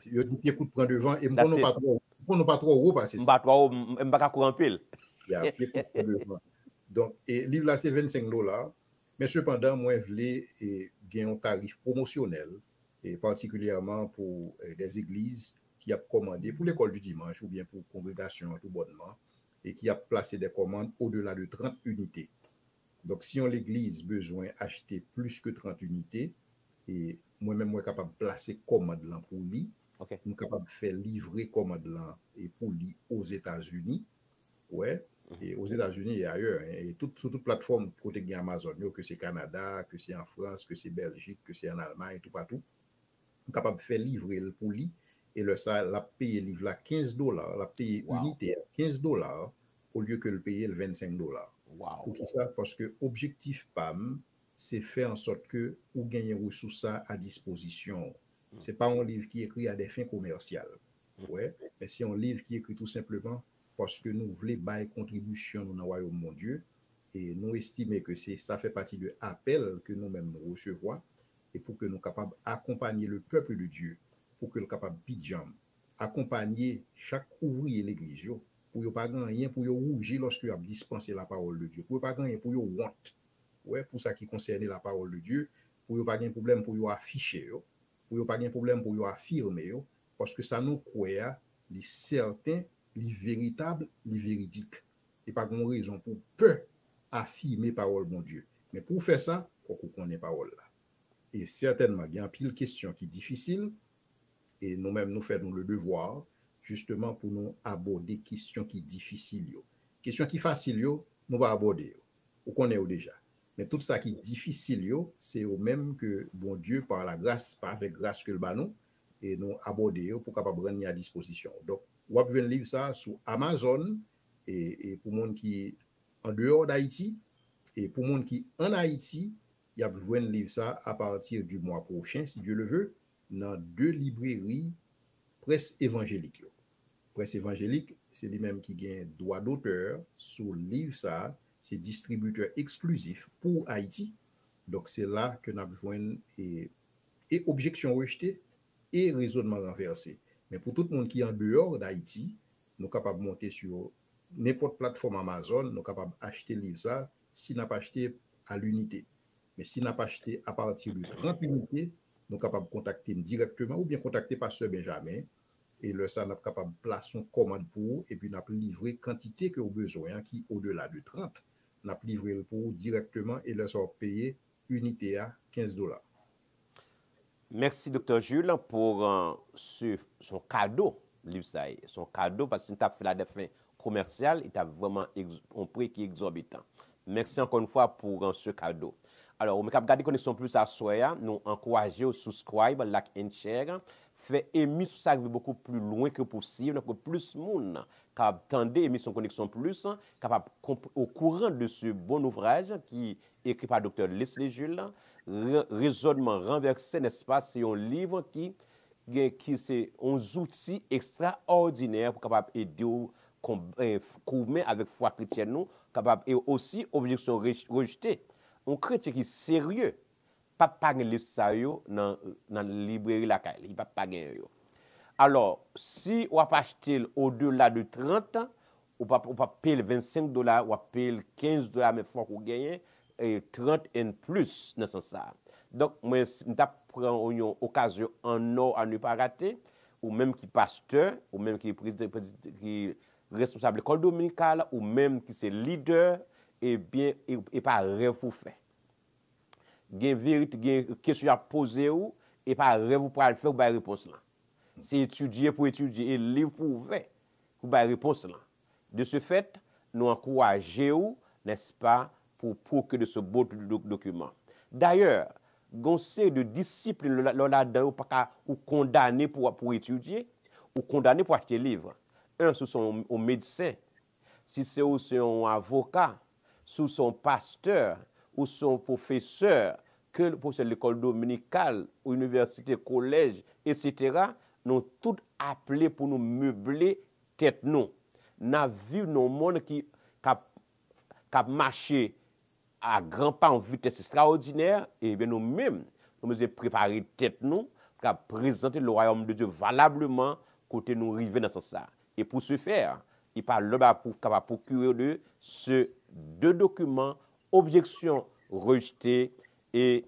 il dit pied coup de prendre devant et nous pas trop haut parce que pas trop pas courir pile. Il y a pied coup de prendre devant. Donc, et livre là, c'est $25. Mais cependant, moi, je voulais gagner un tarif promotionnel, et particulièrement pour des églises qui ont commandé pour l'école du dimanche ou bien pour congrégation tout bonnement, et qui a placé des commandes au-delà de 30 unités. Donc, si on l'église besoin d'acheter plus que 30 unités, et moi-même, je suis capable de placer commande là pour lui, okay. Je suis capable de faire livrer commande là et pour lui aux États-Unis, ouais, et aux États-Unis et ailleurs, et sur toute plateforme côté Amazon, que c'est Canada, que c'est en France, que c'est Belgique, que c'est en Allemagne, tout partout, je suis capable de faire livrer pour lui. Et le ça, la paye livre là $15, la paye unité $15 au lieu que le payer le $25. Wow. Pour qui ça? Parce que objectif PAM, c'est faire en sorte que vous gagnez ressources à disposition. C'est pas un livre qui est écrit à des fins commerciales. Ouais, mais c'est un livre qui est écrit tout simplement parce que nous voulons bailler contribution dans le royaume mon Dieu et nous estimons que ça fait partie de l'appel que nous-mêmes nous recevons et pour que nous soyons capables d'accompagner le peuple de Dieu, pour que nous soyons capables de accompagner chaque ouvrier de l'église pour ne pas gagner, pour ne rougir lorsque vous dispensé la parole de Dieu, pour ne pas gagner, pour honte. Ouais, pour ça qui concerne la parole de Dieu, pour ne pas gagner problème pour afficher, pour ne pas gagner problème pour affirmer, parce que ça nous croit, les certains, les véritables, les véridiques. Et pas de raison pour peu affirmer parole de Dieu. Mais pour faire ça, il faut qu'on connaisse parole là. Et certainement, il y a une pile de questions qui sont difficiles, et nous-mêmes, nous faisons le devoir, justement, pour nous aborder questions qui sont difficiles. Questions qui sont faciles, nous va aborder. Vous connaissez déjà. Mais tout ça qui est difficile, c'est au même que bon Dieu, par la grâce, pas avec grâce que le banon, et nous aborder pour capable rendre à disposition. Donc, vous pouvez lire ça sur Amazon, et pour les gens qui est en dehors d'Haïti, et pour les gens qui sont en Haïti, il y a besoin de lire ça à partir du mois prochain, si Dieu le veut, dans 2 librairies presse évangélique. Presse évangélique, c'est lui-même qui gagne droit d'auteur sur le livre ça, c'est distributeur exclusif pour Haïti. Donc c'est là que nous avons besoin et objection rejetée et raisonnement renversé. Mais pour tout le monde qui est en dehors d'Haïti, nous sommes capables de monter sur n'importe plateforme Amazon, nous sommes capables d'acheter le livre ça, si nous n'avons pas acheté à l'unité. Mais si nous n'avons pas acheté à partir de 30 unités, nous sommes capables de contacter directement ou bien contacter Pasteur Benjamin. Et le ça, nous sommes capables de placer une commande pour et puis nous avons livré quantité que vous avez besoin qui au-delà de 30. Nous avons livré pour directement et le ça payer unité à $15. Merci, Dr. Jules, pour son cadeau, son cadeau, parce que tu as fait la défense commerciale, il t'a vraiment un prix qui est exorbitant. Merci encore une fois pour ce cadeau. Alors, on va regarder Connexion Plus à Soya, nous encourager à subscribe, like and share, fait émission ça beaucoup plus loin que possible, pour plus de monde capable d'entendre émission Connexion Plus, capable au courant de ce bon ouvrage qui est écrit par Dr. Leslie Jules, raisonnement renversé, n'est-ce pas? C'est un livre qui qui c'est un outil extraordinaire pour capable aider commettre avec foi chrétienne nous capable et aussi objection rejetée. Un chrétien qui est sérieux pas payer livre ça yo dans librairie la caille, il pas payer yo. Alors, si on va acheter au-delà de 30 ans, on va payer $25, on va payer $15 mais faut qu'on gagne 30 et plus dans ce sens. Donc, moi, je prends une occasion en or à ne pas rater, ou même qui pasteur, ou même qui est responsable de l'école dominicale, ou même qui c'est leader, et bien, et pas rêve pour faire. Il y a une vérité, il y a une question à poser, et pas rêve pour faire, ou pas réponse là. C'est étudier pour étudier, et livre pour ouvrir, pour pas réponse là. De ce fait, nous encourageons, n'est-ce pas, pour procurer de ce beau document. D'ailleurs, on sait de discipline là-dedans, ou condamné pour étudier, ou condamné pour acheter livre. Un, sous son médecin, si c'est un avocat, sous son pasteur, ou son professeur, que pour l'école dominicale, ou université, collège, etc., nous tous appelés pour nous meubler tête nous. Nous avons vu nos monde qui a marché à grands pas en vitesse extraordinaire, et bien nous-mêmes, nous avons préparé tête nous pour présenter le royaume de Dieu valablement côté nous arriver dans ce sens. Et pour ce faire, il parle là pour procurer de ce deux documents, objection rejetée et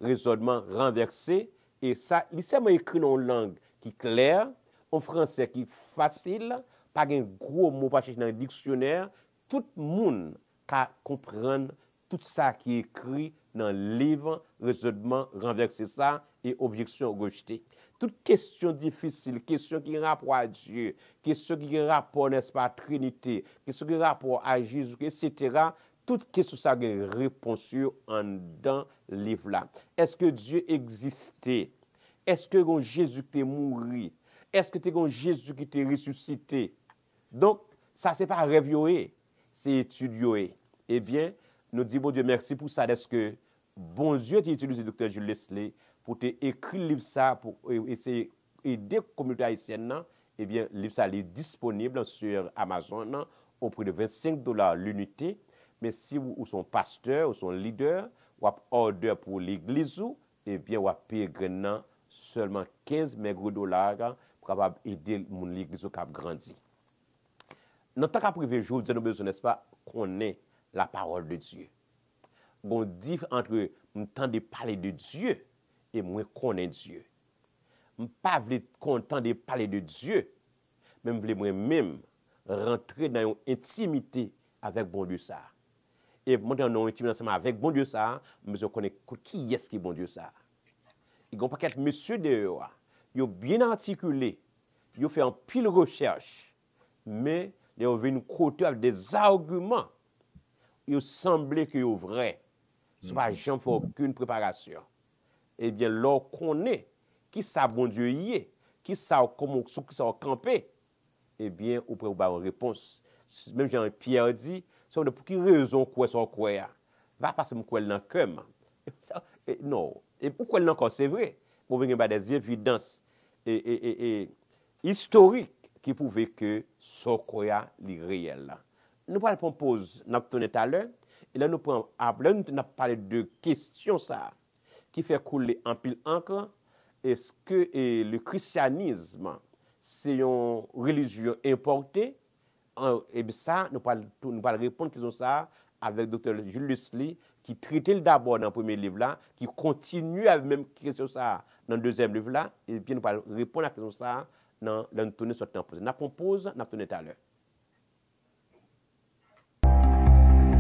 raisonnement renversé. Et ça, il s'est écrit en langue qui est claire, en français qui est facile, pas un gros mot pas chercher dans le dictionnaire. Tout le monde peut comprendre tout ça qui est écrit dans le livre, raisonnement renversé ça et objection rejetée. Toute question difficile, question qui a rapport à Dieu, question qui a rapport, n'est-ce pas, à Trinité, question qui a rapport à Jésus, etc., toute question ça a une réponse dans le livre là. Est-ce que Dieu existait? Est-ce que Jésus est mort? Est-ce que c'est Jésus qui est ressuscité? Donc, ça, c'est pas rêver, c'est étudier. Eh bien, nous disons, bon Dieu, merci pour ça. Est-ce que bon Dieu t'a utilisé le docteur Jules Leslie pour écrire le livre ça, pour essayer d'aider la communauté haïtienne? Eh bien, le livre ça est disponible sur Amazon au prix de $25 l'unité. Mais si vous sont pasteur, ou sont leader, ou order pour l'église, eh bien, vous payez seulement $15 pour capable aider l'église qui a grandi. Dans tant qu'à privé jour, nous avons besoin, n'est-ce pas, qu'on ait la parole de Dieu. On dit entre temps de parler de Dieu et moi connais Dieu. Je ne pas content de parler de Dieu, mais je veux moi-même rentrer dans une intimité avec bon Dieu ça. Et moi dans une intimité ensemble avec bon Dieu ça, je connais qui est-ce qui est bon Dieu ça. Il y a un paquet de monsieur dehors, ils ont bien articulé, ils ont fait un pile recherche, mais ils ont venu côté avec des arguments. Il semblait que c'est vrai. Ce n'est pas jamais fait aucune préparation. Eh bien, lorsqu'on connaît qui ça bon Dieu y est, qui ça comment qui ça camper, eh bien, on peut avoir une réponse. Même Jean-Pierre dit, c'est pour quelle raison quoi ça quoi va passer mon quoi dans le cœur. Non, et pourquoi encore c'est vrai. On vient avoir des évidences historiques qui prouvent que ce quoi est réel. Nous parlons de pause, nous avons tourné tout à l'heure, et là nous prenons, après nous avons parlé de questions ça, qui fait couler en pile encre. Est-ce que le christianisme, c'est une religion importée? Et bien ça, nous parlons répondre à question ça avec le Dr. Jules Leslie, qui traitait d'abord dans le premier livre là, qui continue avec même question ça dans le deuxième livre là, et bien nous allons répondre à question ça dans le tournée sur le temps posé. Nous proposons, nous tourné tout à l'heure.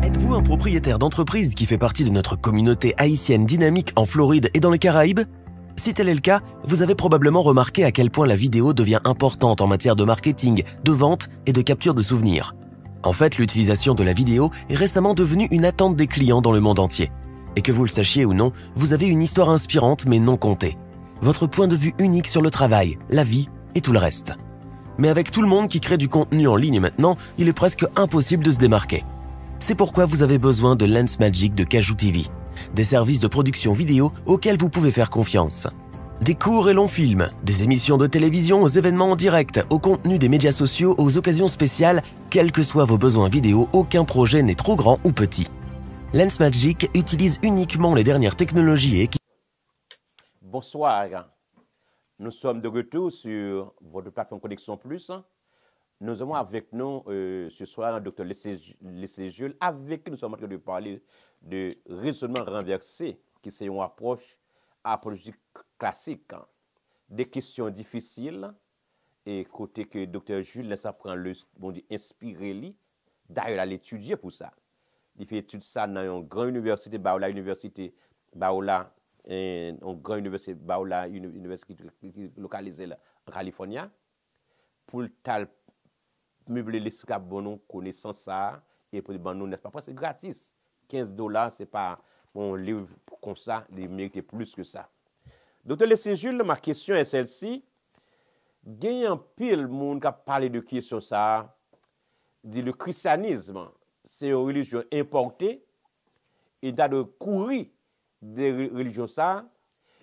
Êtes-vous un propriétaire d'entreprise qui fait partie de notre communauté haïtienne dynamique en Floride et dans les Caraïbes? Si tel est le cas, vous avez probablement remarqué à quel point la vidéo devient importante en matière de marketing, de vente et de capture de souvenirs. En fait, l'utilisation de la vidéo est récemment devenue une attente des clients dans le monde entier. Et que vous le sachiez ou non, vous avez une histoire inspirante mais non contée. Votre point de vue unique sur le travail, la vie et tout le reste. Mais avec tout le monde qui crée du contenu en ligne maintenant, il est presque impossible de se démarquer. C'est pourquoi vous avez besoin de Lensmagic de Kajou TV, des services de production vidéo auxquels vous pouvez faire confiance. Des courts et longs films, des émissions de télévision aux événements en direct, au contenu des médias sociaux, aux occasions spéciales, quels que soient vos besoins vidéo, aucun projet n'est trop grand ou petit. Lensmagic utilise uniquement les dernières technologies et Bonsoir. Nous sommes de retour sur votre plateforme Connexion Plus. Nous avons avec nous ce soir Dr. Leslie Jules, avec qui nous sommes en train de parler de raisonnement renversé, qui c'est une approche apologique classique, des questions difficiles, et côté que Dr. Jules laisse apprendre le bon dit inspiré, d'ailleurs, il a étudié pour ça. Il fait étude ça dans une grande université, Baola Université, Baola, une grande université, Baola Université localisée en Californie, pour meubler les bon connaissance ça, et pour nous, n'est-ce pas, c'est gratis. $15, c'est pas un livre comme ça, il mérite plus que ça. Docteur Leslie Jules, ma question est celle-ci. Il y a un pile monde qui a parlé de question ça, dit le christianisme, c'est une religion importée, et il a de courir des religions ça,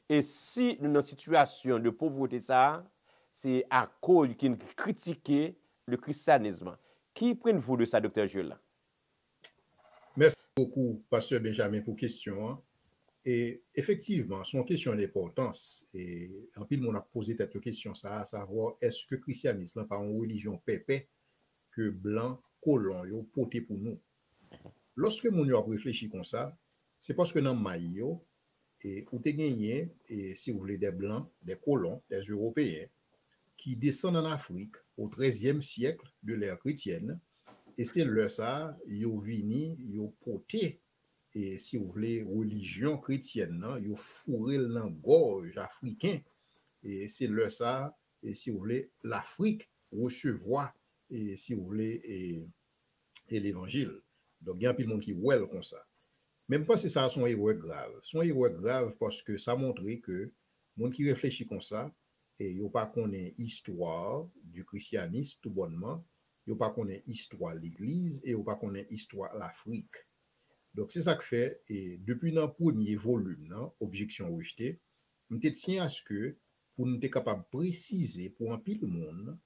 et si nous sommes dans une situation de pauvreté ça, c'est à cause qu'ils critiquent le christianisme. Qui prennent-vous de ça, docteur Jules? Merci beaucoup, Pasteur Benjamin, pour la question. Et effectivement, c'est une question d'importance. Et en pile, on a posé cette question, ça, à savoir, est-ce que le christianisme n'est pas une religion pépé que blanc, colon, yo porté pour nous? Lorsque mon a réfléchi comme ça, c'est parce que dans Maïo, et où tu gagné, et si vous voulez, des blancs, des colons, des Européens, qui descendent en Afrique au XIIIe siècle de l'ère chrétienne, et c'est là ça, ils ont vini, ils ont porté, et si vous voulez, religion chrétienne, ils ont fourré dans la gorge africain, et c'est là ça, et si vous voulez, l'Afrique recevoir, et si vous voulez, et l'évangile. Donc, il y a un peu de monde qui ouel comme ça. Même pas si ça a son héros grave. Son héros grave parce que ça montre que le monde qui réfléchit comme ça, et il n'y a pas qu'on ait histoire du christianisme tout bonnement, il n'y a pas qu'on ait histoire de l'Église, et il n'y a pas qu'on ait histoire de l'Afrique. Donc, c'est ça que fait, et depuis le premier volume, non, Objection rejetée, je tiens à ce que, pour nous être capable de préciser pour un pile monde,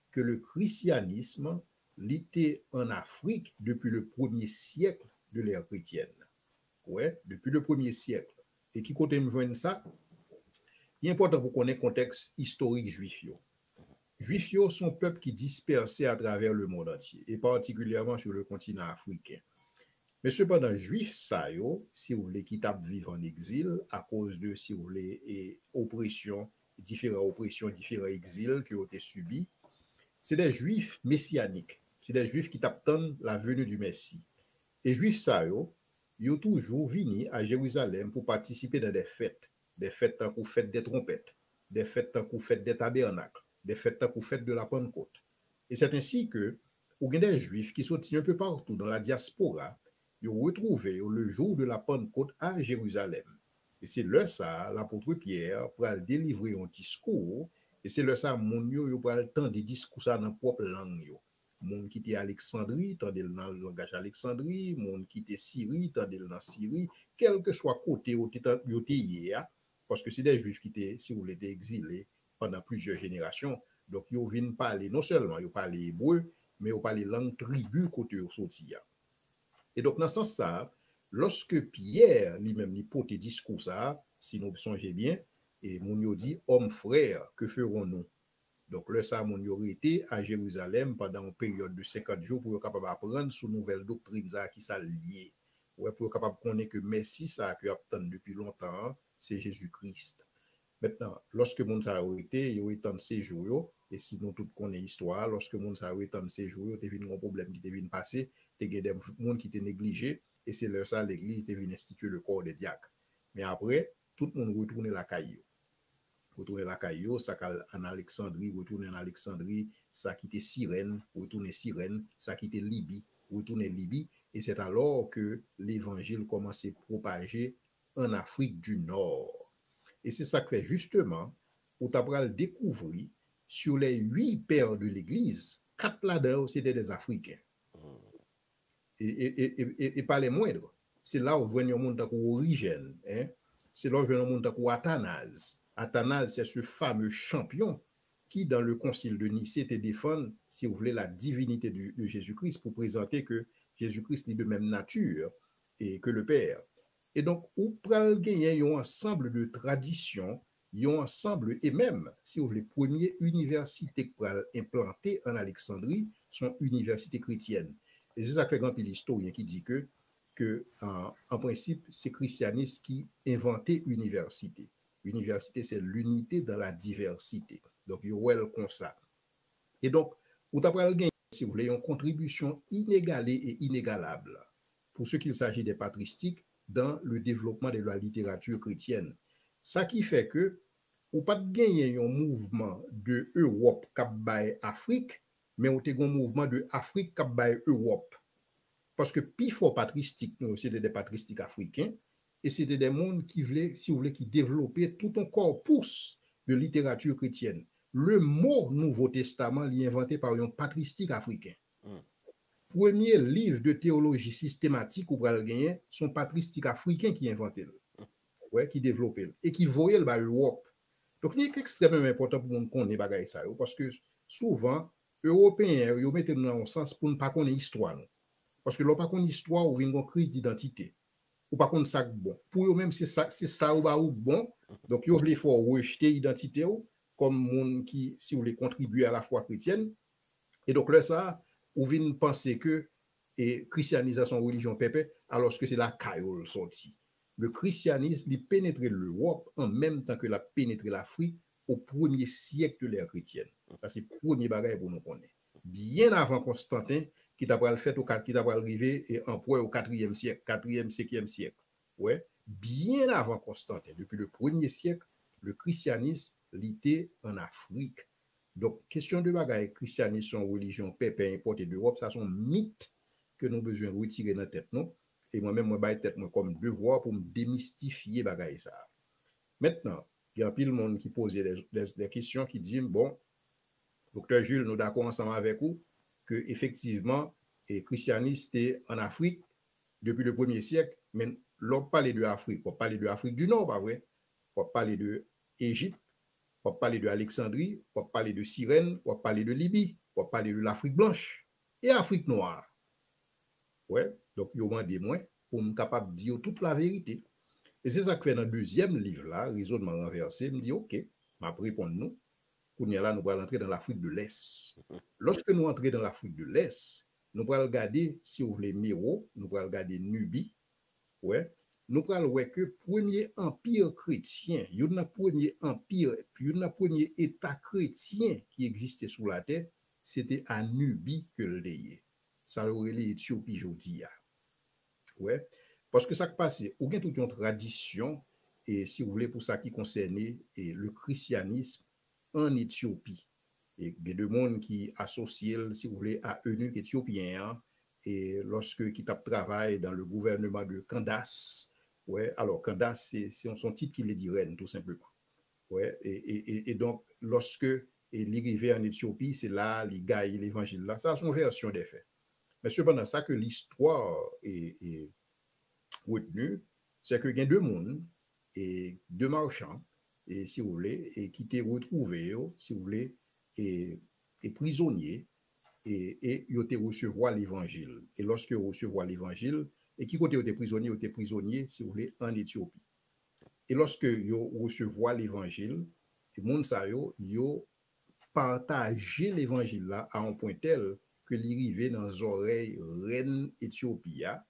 que le christianisme l'était en Afrique depuis le premier siècle de l'ère chrétienne. Ouais, depuis le premier siècle. Et qui côté me joindre ça? Il est important pour connaître le contexte historique juif. Juifs sont un peuple qui dispersé à travers le monde entier, et particulièrement sur le continent africain. Mais cependant, juifs, ça, si vous voulez, qui tapent vivre en exil à cause de, si vous voulez, et différents exils qui ont été subis, c'est des juifs messianiques. C'est des juifs qui attendent la venue du Messie. Et juifs, ça, ils ont toujours venu à Jérusalem pour participer dans des fêtes tant qu'on fête des trompettes, des fêtes tant qu'on fête des tabernacles, des fêtes tant qu'on fête de la Pentecôte. Et c'est ainsi que, il y a des juifs qui sont un peu partout dans la diaspora, ils ont retrouvé le jour de la Pentecôte à Jérusalem. Et c'est là ça, l'apôtre Pierre, pour délivrer un discours, et c'est là ça, mon yo, pour le temps de discours ça dans propre langue. Moun qui était Alexandrie, tandis dans le langage Alexandrie, moun qui était Syrie, tandis dans Syrie, quel que soit côté où tu es, parce que c'est des juifs qui étaient, si vous voulez, exilés pendant plusieurs générations. Donc, ils viennent parler, non seulement ils parlent hébreu, mais ils parlent langue tribu côté où sorti. Et donc, dans ce sens ça, lorsque Pierre lui-même lui porte discours ça, si nous songez bien, et moun dit, homme frère, que ferons-nous? Donc, le Samon aurait été à Jérusalem pendant une période de 50 jours pour être capable d'apprendre sous nouvelle doctrine qui sont liées. Pour être capable de connaître que Messie, ça que attend depuis longtemps, c'est Jésus-Christ. Maintenant, lorsque mon ça aurait été, il y aurait tant de séjours, et si nous tout connaissons l'histoire, lorsque mon ça aurait tant de séjours, il y a un problème qui devait passer, il y a des gens qui étaient négligés, et c'est là ça l'église devait instituer le corps des diacres. Mais après, tout le monde retourne la caillou. Retourner la Caillou, ça en Alexandrie, retourner en Alexandrie, ça quitte Cyrène, retourner Cyrène, ça quitte Libye, retourner Libye, et c'est alors que l'évangile commence à propager en Afrique du Nord. Et c'est ça que fait justement, où tu as découvert sur les 8 pères de l'Église, 4 là-dedans, c'était des Africains. Et pas les moindres. C'est là où vient le monde qui Origène, hein? C'est là où vient le monde qui Athanase. Athanase, c'est ce fameux champion qui, dans le concile de Nicée, te défend, si vous voulez, la divinité de Jésus-Christ pour présenter que Jésus-Christ est de même nature et que le Père. Et donc, ou pral gagner un ensemble de traditions, un ensemble, et même, si vous voulez, première université pral implantée en Alexandrie, sont universités chrétiennes. Et c'est ça que grand historien qui dit que en principe, c'est christianisme qui inventait université. Université, c'est l'unité dans la diversité. Donc, il y a comme ça. Et donc, vous avez gagné, si vous voulez, une contribution inégalée et inégalable pour ce qu'il s'agit des patristiques dans le développement de la littérature chrétienne. Ça qui fait que, vous pas gagner un mouvement de Europe cap by Afrique, mais vous avez un mouvement de Afrique cap by Europe. Parce que plus fort patristique, c'était des patristiques africains, et c'était des mondes qui voulaient, si vous voulez, qui développaient tout un corpus de littérature chrétienne. Le mot Nouveau Testament est inventé par un patristique africain. Premier livre de théologie systématique ou pral gagner, son patristique africain qui inventé, ouais, qui développait et qui voyait le Europe. Donc, il est extrêmement important pour nous connaître bagay ça, parce que souvent, Européens, ils mettent dans un sens pour ne pas connaître l'histoire. Parce que l'on pas connaît l'histoire ou une crise d'identité. Ou pas connaître ça bon. Pour eux même c'est ça ou bon. Donc ils veulent faut rejeter l'identité comme monde qui si vous voulez contribuer à la foi chrétienne. Et donc là ça ou vient penser que et christianisation religion pépé alors que c'est la caillole sorti. Le christianisme il pénétrait l'Europe en même temps que la pénétré l'Afrique au premier siècle de l'ère chrétienne. Ça c'est le premier bagage pour nous connaître. Bien avant Constantin qui t'a fait qui t'a arrivé et empereur au 4e siècle, 4e, 5e siècle. Ouais, bien avant Constantin, depuis le 1er siècle, le christianisme l'était en Afrique. Donc, question de bagaille, christianisme, religion, pépin, importé d'Europe, ça sont mythes que nous avons besoin de retirer dans la tête, non? Et moi-même, moi, baille tête, moi, comme devoir pour me démystifier bagaille ça. Maintenant, il y a un pile de monde qui pose des questions qui disent, bon, docteur Jules, nous d'accord ensemble avec vous, que effectivement, le christianisme est en Afrique depuis le 1er siècle, mais l'on parle de l'Afrique, on parle de l'Afrique du Nord, pas vrai? On parle de l'Égypte, on parle de Alexandrie, on parle de Cyrène, on parle de Libye, on parle de l'Afrique blanche et Afrique noire. Ouais, donc il y a des moins pour me capable de dire toute la vérité. Et c'est ça que fait dans le deuxième livre là, raisonnement renversé, me dit OK, m'a répondre nous. Pour nous là, nous allons entrer dans l'Afrique de l'Est. Lorsque nous entrons dans l'Afrique de l'Est, nous allons regarder, si vous voulez, Méro, nous allons regarder Nubie, ouais, nous allons voir que premier empire chrétien, il y a un premier empire, puis il y a un premier état chrétien qui existait sur la terre, c'était à Nubie que le lié. Ça aurait l'Éthiopie aujourd'hui. Ouais, parce que ça qui passe, il y a toute une tradition, et si vous voulez, pour ça qui concernait le christianisme en Éthiopie. Et il y a des gens qui associent, si vous voulez, à eunuque éthiopien, hein, et lorsque qui travaille dans le gouvernement de Candace, ouais, alors Candace, c'est son titre qui le dit reine, tout simplement. Ouais, et donc, lorsque il est arrivé en Éthiopie, c'est là, il gagne l'évangile là, ça a son version des faits. Mais cependant, ça que l'histoire est retenue, c'est que il y a deux mondes et deux marchands, et si vous voulez, et qui t'est retrouvé, si vous voulez, et prisonniers, et ils ont recevoir l'évangile. Et lorsque ils recevoir l'évangile, et qui côté ils étaient prisonniers, si vous voulez, en Éthiopie. Et lorsque ils recevoir l'évangile, les monde ça ils ont partagé l'évangile là à un point tel que l'arrivée dans les oreilles reine Éthiopia,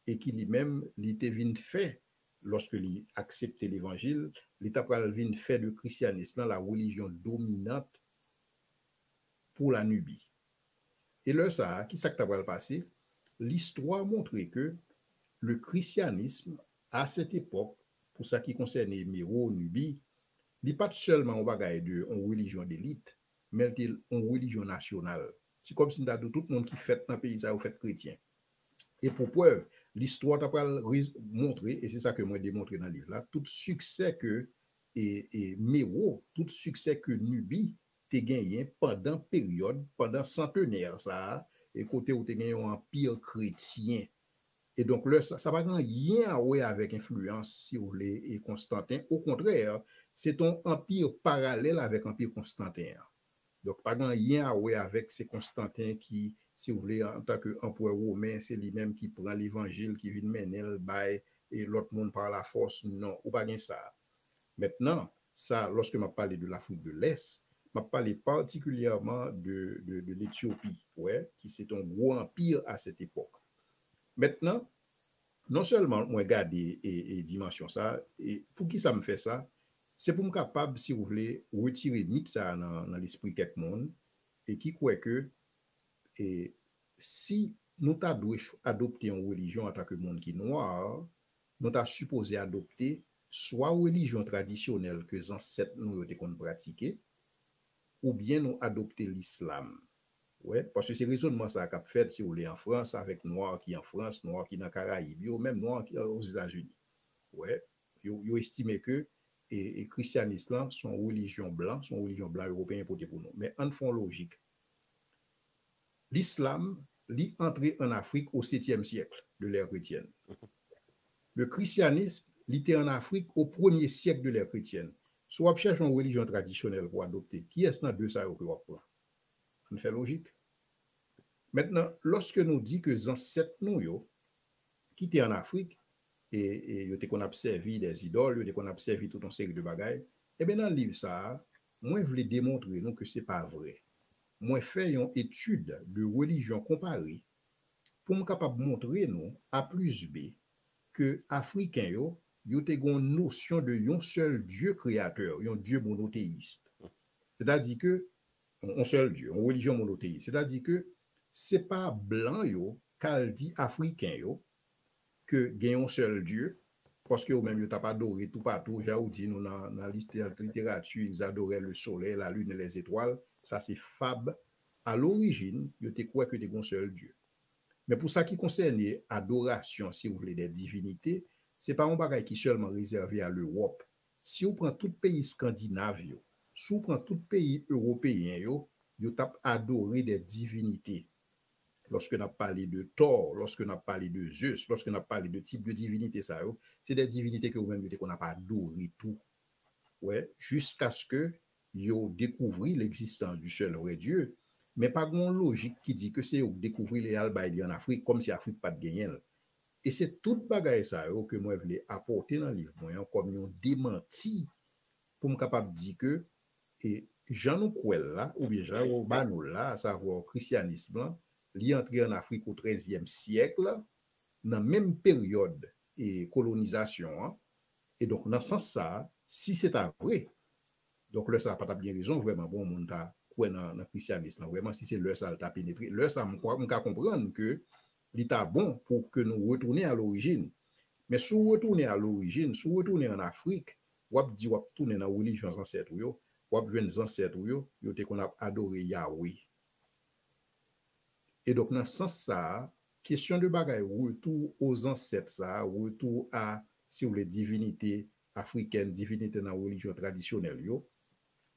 et qui lui-même l'était venu fait lorsque il acceptait l'évangile, l'État vient fait de christianisme la religion dominante pour la Nubie. Et là, ça, qui s'est passé? L'histoire montre que le christianisme, à cette époque, pour ça qui concerne Méro, Nubie, n'est pas seulement un bagage de religion d'élite, mais une religion nationale. C'est comme si tout le monde qui fait dans le pays, ça, vous fait chrétien. Et pour preuve, l'histoire t'a montré, et c'est ça que moi j'ai démontré dans le livre là, tout succès que Méro, tout succès que Nubie t'a gagné pendant période, pendant centenaire ça, et côté où t'a gagné un empire chrétien. Et donc, ça va rien à voir avec influence, si vous voulez, et Constantin. Au contraire, c'est un empire parallèle avec l'empire Constantin. Donc, pas rien à voir avec ces Constantin qui, si vous voulez, en tant qu'empereur romain, c'est lui-même qui prend l'évangile, qui vient mener le bail, et l'autre monde par la force. Non, ou pas bien ça. Maintenant, ça, lorsque je parle de l'Afrique de l'Est, je parle particulièrement de l'Éthiopie, ouais, qui c'est un gros empire à cette époque. Maintenant, non seulement moi regarder et dimension ça, et pour qui ça me fait ça, c'est pour me capable, si vous voulez, retirer mythe ça dans l'esprit de quelque monde, et qui croit que et, si nous avons adopté une religion en tant que monde qui est noir, nous avons supposé adopter soit une religion traditionnelle que les ancêtres nous ont pratiqué, ou bien nous adopter l'islam. Ouais, parce que c'est raisonnement ça qu'a fait, si vous voulez, en France, avec Noir qui en France, Noir qui dans les Caraïbes, ou même Noir qui aux États-Unis. Ouais, ils estimé que et christianisme sont religion blanc européen pour nous. Mais en fond logique, l'islam est entré en Afrique au 7e siècle de l'ère chrétienne. Le christianisme était en Afrique au 1er siècle de l'ère chrétienne. Soit on cherche une religion traditionnelle pour adopter. Qui est-ce dans deux ça que on prend? On fait logique. Maintenant, lorsque nous disons que les ancêtres nous, qui étaient en Afrique, et qu'on a servi des idoles, qu'on a servi tout un série de bagailles, eh bien, dans le livre, ça, moi, je voulais démontrer nous, que ce n'est pas vrai. Moi, fait une étude de religion comparée pour me capable de montrer nous, A plus B, que Africains, ils ont une notion de un seul Dieu créateur, un Dieu monothéiste. C'est-à-dire que, un seul Dieu, une religion monothéiste. C'est-à-dire que, ce n'est pas blanc, qu'elle dit africain, que gagne un seul Dieu, parce que même ils n'ont pas adoré tout partout. J'ai dit, nous, dans la littérature, ils adoraient le soleil, la lune et les étoiles. Ça, c'est fab. À l'origine, ils étaient quoi que des un seul Dieu. Mais pour ça qui concerne l'adoration, si vous voulez, des divinités, ce n'est pas un bagage qui est seulement réservé à l'Europe. Si on prend tout pays scandinave, si on prend tout pays européen, ils tapent adoré des divinités. Lorsque nous avons parlé de Thor, lorsque nous avons parlé de Zeus, lorsque nous avons parlé de type de divinité, c'est des divinités que vous-même qu'on n'a pas adoré tout. Ouais, jusqu'à ce que vous découvriez l'existence du seul vrai Dieu. Mais pas une logique qui dit que c'est découvrir les albaïdi en Afrique comme si l'Afrique pas de gagner. Et c'est toute bagaille ça que moi je voulais apporter dans le livre, comme un démenti pour me capable de dire que et Jean Nouquel là, ou bien Jean Banou là, à savoir christianisme, il est entré en Afrique au XIIIe siècle, dans la même période et colonisation. Et donc, dans ce sens ça, si c'est vrai, donc là, ça n'a pas bien raison, vraiment, bon, on a quoi dans le christianisme, vraiment, si c'est là, ça a pénétré. Là, ça, on peut comprendre que l'état bon pour que nous retournions à l'origine. Mais si vous retournez à l'origine, si vous retournez en Afrique, vous avez dit, vous retournez dans la religion ancêtre, vous avez des ancêtres, vous avez qu'on a adoré Yahweh. Et donc, dans ce sens ça, question de bagaille, retour aux ancêtres, ça, retour à, si vous voulez, divinité africaine, divinité dans la religion traditionnelle,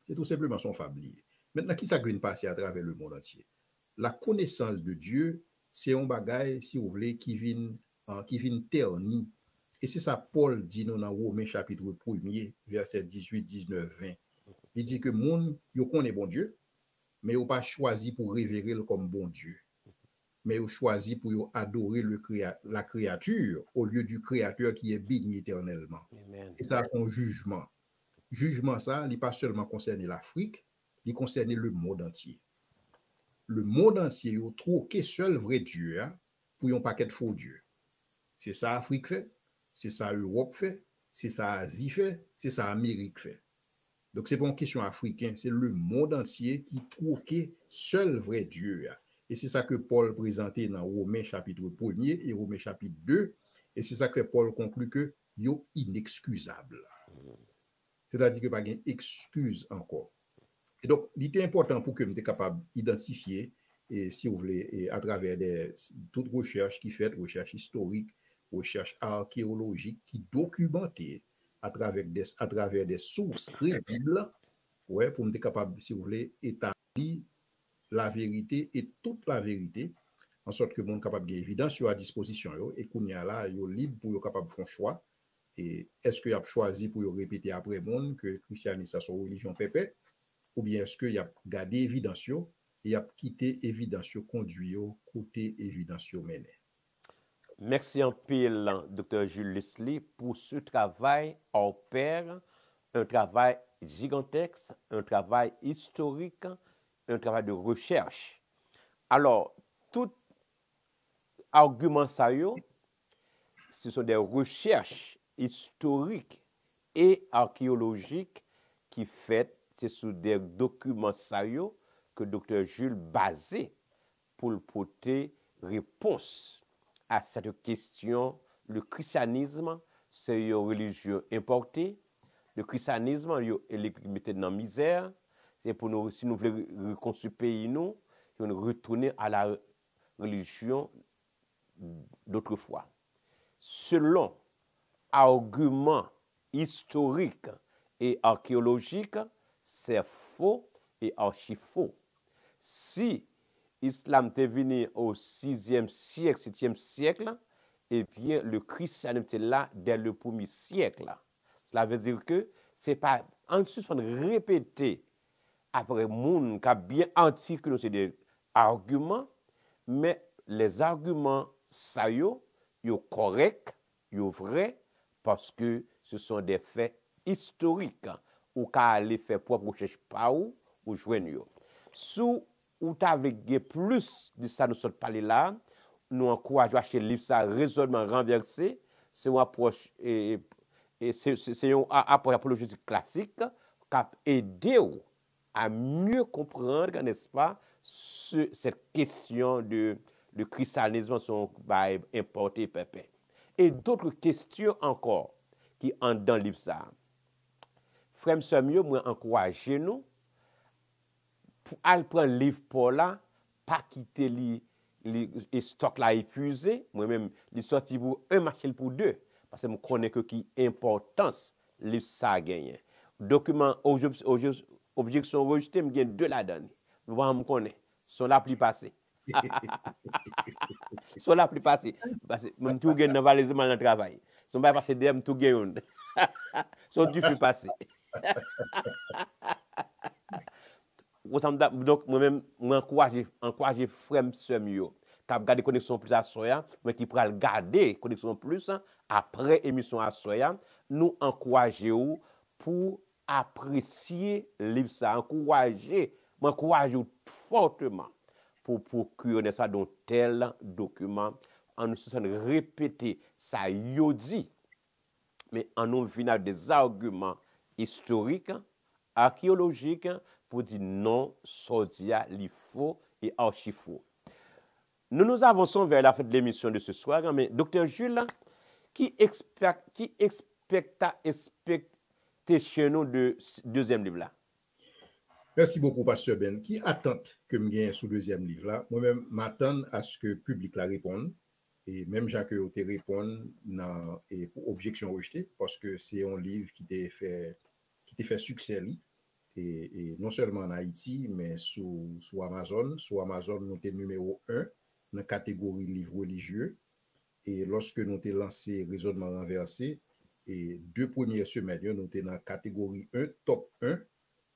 c'est tout simplement son fablier. Maintenant, qui ça vient passer à travers le monde entier? La connaissance de Dieu, c'est un bagaille, si vous voulez, qui vient terni. Et c'est ça Paul dit dans Romains chapitre 1er, verset 18, 19, 20. Il dit que le monde, il connaît bon Dieu, mais il n'a pas choisi pour révérer comme bon Dieu. Mais il choisi pour adorer la créature au lieu du créateur qui est béni éternellement. Amen. Et ça, c'est un jugement. Jugement, ça, il n'est pas seulement concerné l'Afrique, il concerne le monde entier. Le monde entier, il trouve qu'un seul vrai Dieu pour un paquet de faux dieux. C'est ça l'Afrique fait, c'est ça l'Europe fait, c'est ça l'Asie fait, c'est ça l'Amérique fait. Donc, ce n'est pas une question africaine, c'est le monde entier qui trouve qu'un seul vrai Dieu. Et c'est ça que Paul présentait dans Romains chapitre 1er et Romains chapitre 2. Et c'est ça que Paul conclut que yo inexcusable. C'est-à-dire que pas d'excuse encore. Et donc, il était important pour que je sois capable d'identifier, et si vous voulez, et à travers toute recherche qui fait, recherche historique, recherche archéologique, qui documentait à travers des sources crédibles, ouais, pour me être capable, si vous voulez, établir la vérité et toute la vérité en sorte que le monde capable d'évidence à disposition yo, et qu'on y a là yo libre pour yo capable faire un choix et est-ce qu'il a choisi pour yo répéter après monde que le christianisme c'est une religion pépé ou bien est-ce qu'il a gardé évidence yo et a quitté évidence yo conduit yo côté évidence yo mené. Merci en pile, Dr. Jules Leslie, pour ce travail hors pair, un travail gigantesque, un travail historique, un travail de recherche. Alors, tout argument ça yo, ce sont des recherches historiques et archéologiques qui fait, c'est sur des documents ça yo que Dr. Jules basé pour porter réponse à cette question. Le christianisme, c'est une religion importée. Le christianisme, il est mis dans la misère. C'est pour nous, si nous voulons reconstruire le pays, nous retourner à la religion d'autrefois. Selon arguments historiques et archéologiques, c'est faux et archi faux. Si l'islam est venu au 6e siècle, 7e siècle, eh bien, le christianisme était là dès le 1er siècle. Cela veut dire que c'est pas en suspens de répéter après monde qui a bien antique que c'est des arguments, mais les arguments ça yo corrects, yo vrai parce que ce sont des faits historiques ou qu'à aller faire propre recherche par ou joindre yo. Sous ou t'avez plus de ça nous sommes parlé là, nous encourageons à acheter le livre ça raisonnement renversé, c'est une approche et c'est une approche apologétique classique qui a aidé à mieux comprendre, n'est-ce pas, cette question de christianisme sont importé pépé. Et d'autres questions encore qui entrent dans le livre ça. Frère mieux moi encourager nous pour aller prendre le livre pour là, pas quitter les stocks là épuisé, moi-même, les sorti pour un marché pour deux, parce que je connais que qui importance le livre ça gagne. Document objection rejetée, je gagne deux là-dedans. Vous me connaissez, sont là plus passés. Sont là plus passés. Parce que je tout gagne dans valise dans le travail. Sont pas passés dem tout gagne. Sont du plus passés. Donc, moi-même, encourage frère sœur mieux. Qui a gardé connexion plus à soya, mais qui pourra garder connexion plus après émission à soya, nous encourager pour apprécier le livre ça, m'encourager fortement pour procurer ça dans tel document, en nous faisant répéter ça yo dit, mais en nous venant des arguments historiques, archéologiques, pour dire non, sodia, li faux et archi faux. Nous avançons vers la fin de l'émission de ce soir, mais Dr. Jules, qui expecte chez nous de deuxième livre là? Merci beaucoup, Pasteur Ben. Qui attend que je gagne sous deuxième livre là? Moi-même, m'attends à ce que le public la réponde. Et même Jacques te répond pour objection rejetée, parce que c'est un livre qui t'a fait succès. Et non seulement en Haïti, mais sous Amazon. Sous Amazon, nous sommes numéro 1 dans la catégorie livre religieux. Et lorsque nous avons lancé Raisonnement renversé, et 2 premières semaines, nous sommes dans la catégorie 1, top 1,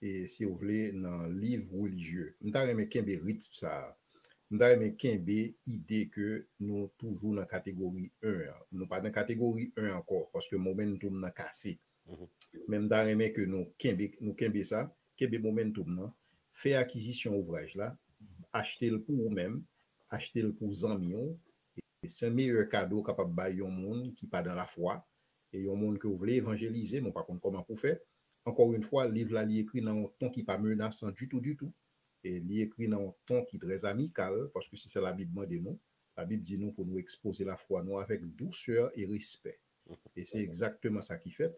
et si vous voulez, dans le livre religieux. Nous avons aimé qu'un rythme ça. Nous avons aimé qu'un idée que nous toujours dans la catégorie 1. Nous pas dans la catégorie 1 encore, parce que le momentum n'a cassé. Même dans les que nous kembe ça, kembe momentum, fait acquisition ouvrage là, acheter le pour vous-même, acheter le pour amis, c'est un meilleur cadeau capable de bailler un monde qui pas dans la foi et un monde que vous voulez évangéliser, mais par contre comment pour faire. Encore une fois, le livre là il écrit dans un ton qui pas menaçant du tout et il écrit dans un ton qui est très amical parce que si c'est la Bible de nous, la Bible dit nous pour nous exposer la foi nous avec douceur et respect. Et c'est exactement ça qui fait.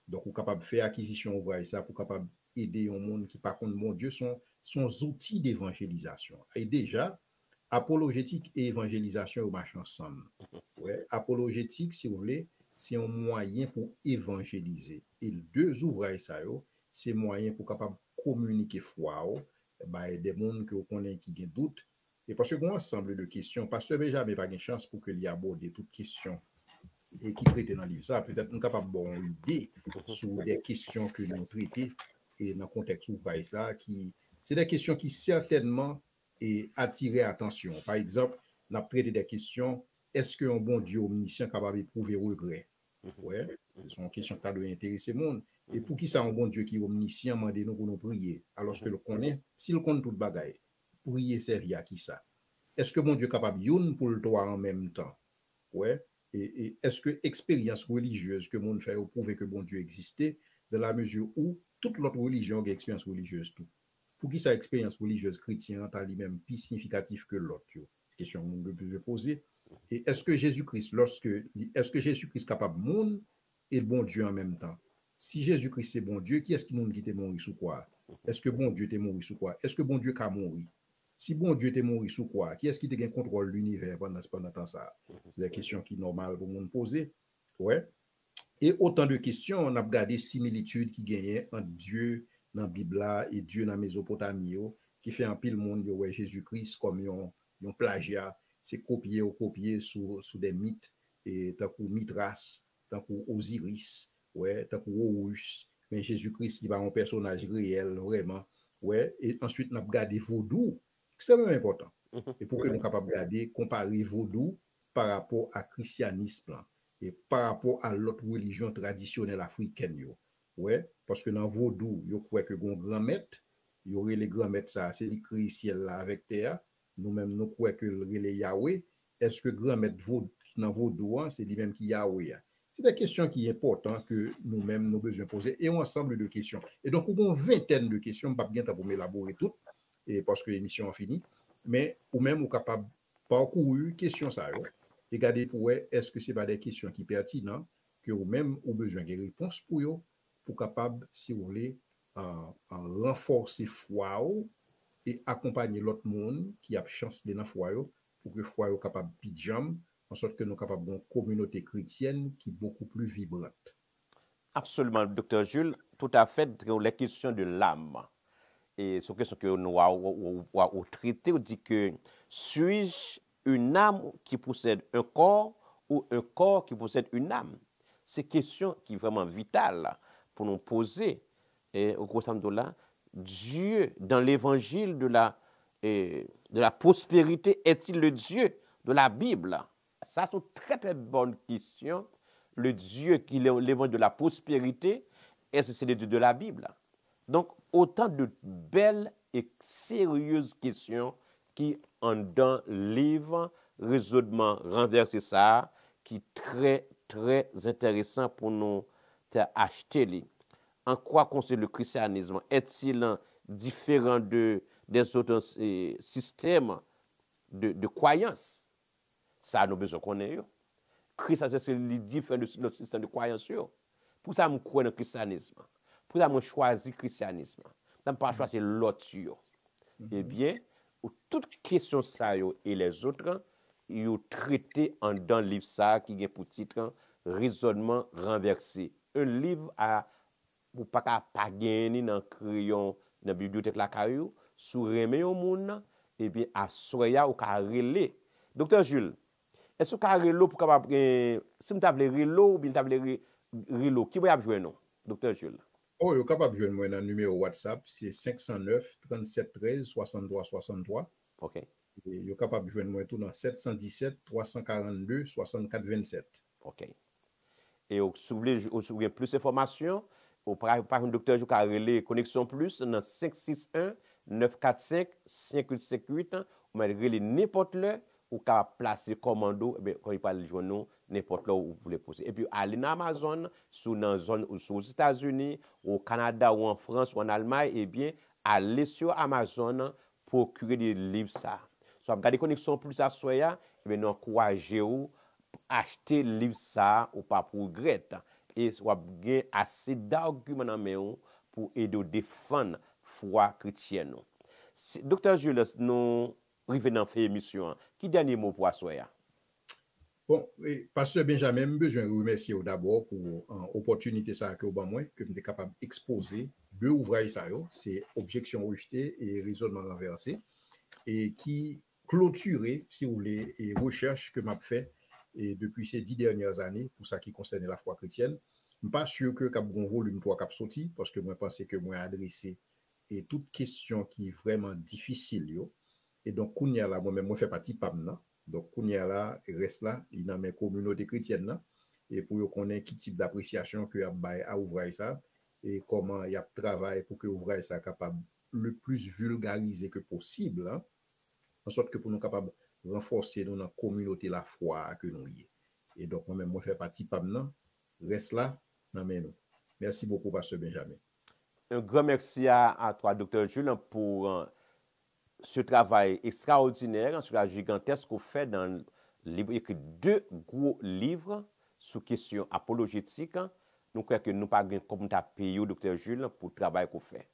Donc, vous êtes capable de faire acquisition ouvrage, ça, pour capable aider un monde qui, par contre, mon Dieu, sont outils d'évangélisation. Et déjà, apologétique et évangélisation, ils marchent ensemble. Ouais, apologétique, si vous voulez, c'est un moyen pour évangéliser. Et les 2 ouvrages, ça, c'est un moyen pour capable communiquer foi, des mondes que vous connaissez qui ont doute, Et parce que un ensemble de questions, Pasteur Benjamin pas de chance pour qu'il y aborde toutes questions et qui traite dans le livre. Ça, peut-être nous capable d'avoir une idée sur des questions que nous traitons et dans le contexte où ça, c'est des questions qui certainement attirent attention. Par exemple, on a traité des questions, est-ce qu'un bon Dieu omniscient est capable d'éprouver regret? Ouais, ce sont des questions qui doivent intéresser le monde. Et pour qui ça, un bon Dieu qui est omniscient, demandez-nous pour nous prier. Alors que le connaît, s'il connaît toute bagaille, prier servir à qui ça? Est-ce que bon Dieu est capable de pour le droit en même temps? Ouais. Et est-ce que l'expérience religieuse que mon fait prouve que bon Dieu existait dans la mesure où toute l'autre religion a une expérience religieuse tout? Pour qui sa expérience religieuse chrétienne est lui-même plus significative que l'autre? Question que je peux poser. Et est-ce que Jésus-Christ est capable de monde et le bon Dieu en même temps? Si Jésus-Christ est bon Dieu, qui est-ce qui monde qui est mort sous quoi? Est-ce que bon Dieu est mort sous quoi? Est-ce que bon Dieu est mort? Si bon Dieu était mort sous quoi? Qui est-ce qui a contrôle de l'univers pendant temps ça? C'est des questions qui sont normales pour nous poser. Ouais. Et autant de questions, on a regardé similitudes qui gagnaient entre Dieu dans la Bible et Dieu dans la Mésopotamie, qui fait un pile monde ouais, Jésus-Christ comme un plagiat, c'est copier sur des mythes, et tant que Mithras, tant que Osiris, ouais, tant que Horus, mais Jésus-Christ, il va un personnage réel, vraiment. Ouais. Et ensuite, on a regardé Vaudou, extrêmement important. Et pour que nous soyons capables de regarder, comparer Vaudou par rapport à christianisme et par rapport à l'autre religion traditionnelle africaine. Ouais, parce que dans Vaudou, il y a que un grand maître, il y aurait les grands maîtres, ça, c'est l'écrit ciel là avec terre. Nous-mêmes, nous croyons que le Yahweh, est-ce que grand maître dans Vaudou, c'est lui-même qui Yahweh? C'est des questions qui sont importantes que nous-mêmes, nous besoin poser et un ensemble de questions. Et donc, on a une vingtaine de questions, je ne vais pas bien pour élaborer toutes, et parce que l'émission est finie, mais ou même, on est capable de parcourir question ça. Et regarder pour est-ce que ce n'est pas des questions qui sont pertinentes, que ou même ou besoin de réponses pour eux, pour capable, si vous voulez, renforcer foi et accompagner l'autre monde qui a chance de dans foi pour que foi soit capable de jam, en sorte que nous sommes capables d'une communauté chrétienne qui est beaucoup plus vibrante. Absolument, docteur Jules, tout à fait, les questions de l'âme. Et ce que nous avons traité, on dit que suis-je une âme qui possède un corps ou un corps qui possède une âme? C'est une question qui est vraiment vitale pour nous poser. Et au gros sens de là, Dieu, dans l'évangile de la prospérité, est-il le Dieu de la Bible? Ça, c'est une très très bonne question. Le Dieu qui est l'évangile de la prospérité, est-ce que c'est le Dieu de la Bible? Donc, autant de belles et sérieuses questions qui, en dans le livre, raisonnement renversé ça, qui est très, très intéressant pour nous acheter. En quoi consiste le christianisme? Est-il différent des autres systèmes de croyances? Ça, nous besoin qu'on ait. Christ, c'est différent de notre système de croyances. Pour ça, nous croyons dans le christianisme. Pour ça, je choisis le christianisme. Je ne pas choisir l'autre. Eh bien, toutes questions ça et les autres, ils ont traité dans le livre ça qui est pour titre Raisonnement renversé. Un livre pour pas gagner dans crayon dans la bibliothèque la caillou, sous remet au monde, et bien à soya ou ka relé. Docteur Jules, est-ce que relo pour capable si nous t'avons relo ou bien t'avons relo qui va jouer non, docteur Jules? Oh, vous êtes capable de jouer dans le numéro WhatsApp, c'est 509 37 13 63 63. OK. Et vous êtes capable de jouer tout dans 717 342 64 27. OK. Et si vous voulez plus d'informations, par exemple, docteur Jules a relé Connexion Plus dans 561 945 5858, ou même relé n'importe l'heure, ou qu'à placer commando, quand il parle de journaux, n'importe là où vous voulez poser. Et puis, aller dans Amazon, dans la zone aux États-Unis, au Canada, ou en France, ou en Allemagne, et bien, aller sur Amazon, procurer des livres ça. Soit regarder Connexion Plus à Soya, et bien, nous encourager acheter le livre ça, ou pas pour regretter. Et soit gagner assez d'arguments dans main pour aider à défendre la foi chrétienne. Docteur Jules, nous arrivons dans cette émission. Qui dernier mot pour Assoya? Bon, Pasteur Benjamin, j'ai besoin de remercier d'abord pour l'opportunité que vous avez que je suis capable d'exposer deux ouvrages, c'est Objection rejetée et Raisonnement renversé, et qui clôturer, si vous voulez, et recherches que m'a fait et depuis ces 10 dernières années, pour ça qui concerne la foi chrétienne. Je ne suis pas sûr que cap gon volume 3 cap sorti, parce que moi, je pense que moi adressé et toute question qui est vraiment difficile, yo. Et donc, Kounia là, moi-même, moi, fais partie PAM. Donc, Kounia là, reste là, il est dans mes communautés chrétiennes. Là, et pour qu'on ait quel type d'appréciation que y a à ouvrir ça, et comment il y a travail pour que ouvrir ça capable le plus vulgarisé que possible, hein, en sorte que pour nous capables de renforcer dans notre communauté la foi que nous y est. Et donc, moi-même, moi, fais partie PAM. Reste là, non, mais nous. Merci beaucoup, Pasteur Benjamin. Un grand merci à toi, Dr. Jules, pour ce travail extraordinaire, ce travail gigantesque qu'on fait dans le livre, écrit 2 gros livres sur question apologétique. Nous croyons que nous pas comme ta payé, Dr. Jules, pour le travail qu'on fait.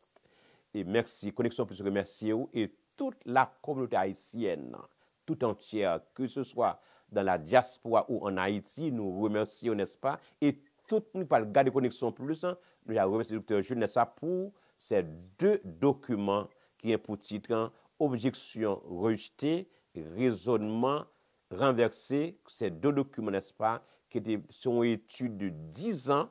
Et merci, Connexion Plus remercier vous et toute la communauté haïtienne, tout entière, que ce soit dans la diaspora ou en Haïti, nous remercions, n'est-ce pas? Et tout le monde parle de Connexion Plus, nous remercions le Dr. Jules, n'est-ce pas, pour ces 2 documents qui ont pour titre Objection rejetée, raisonnement renversé. Ces 2 documents, n'est-ce pas, qui sont une étude de 10 ans,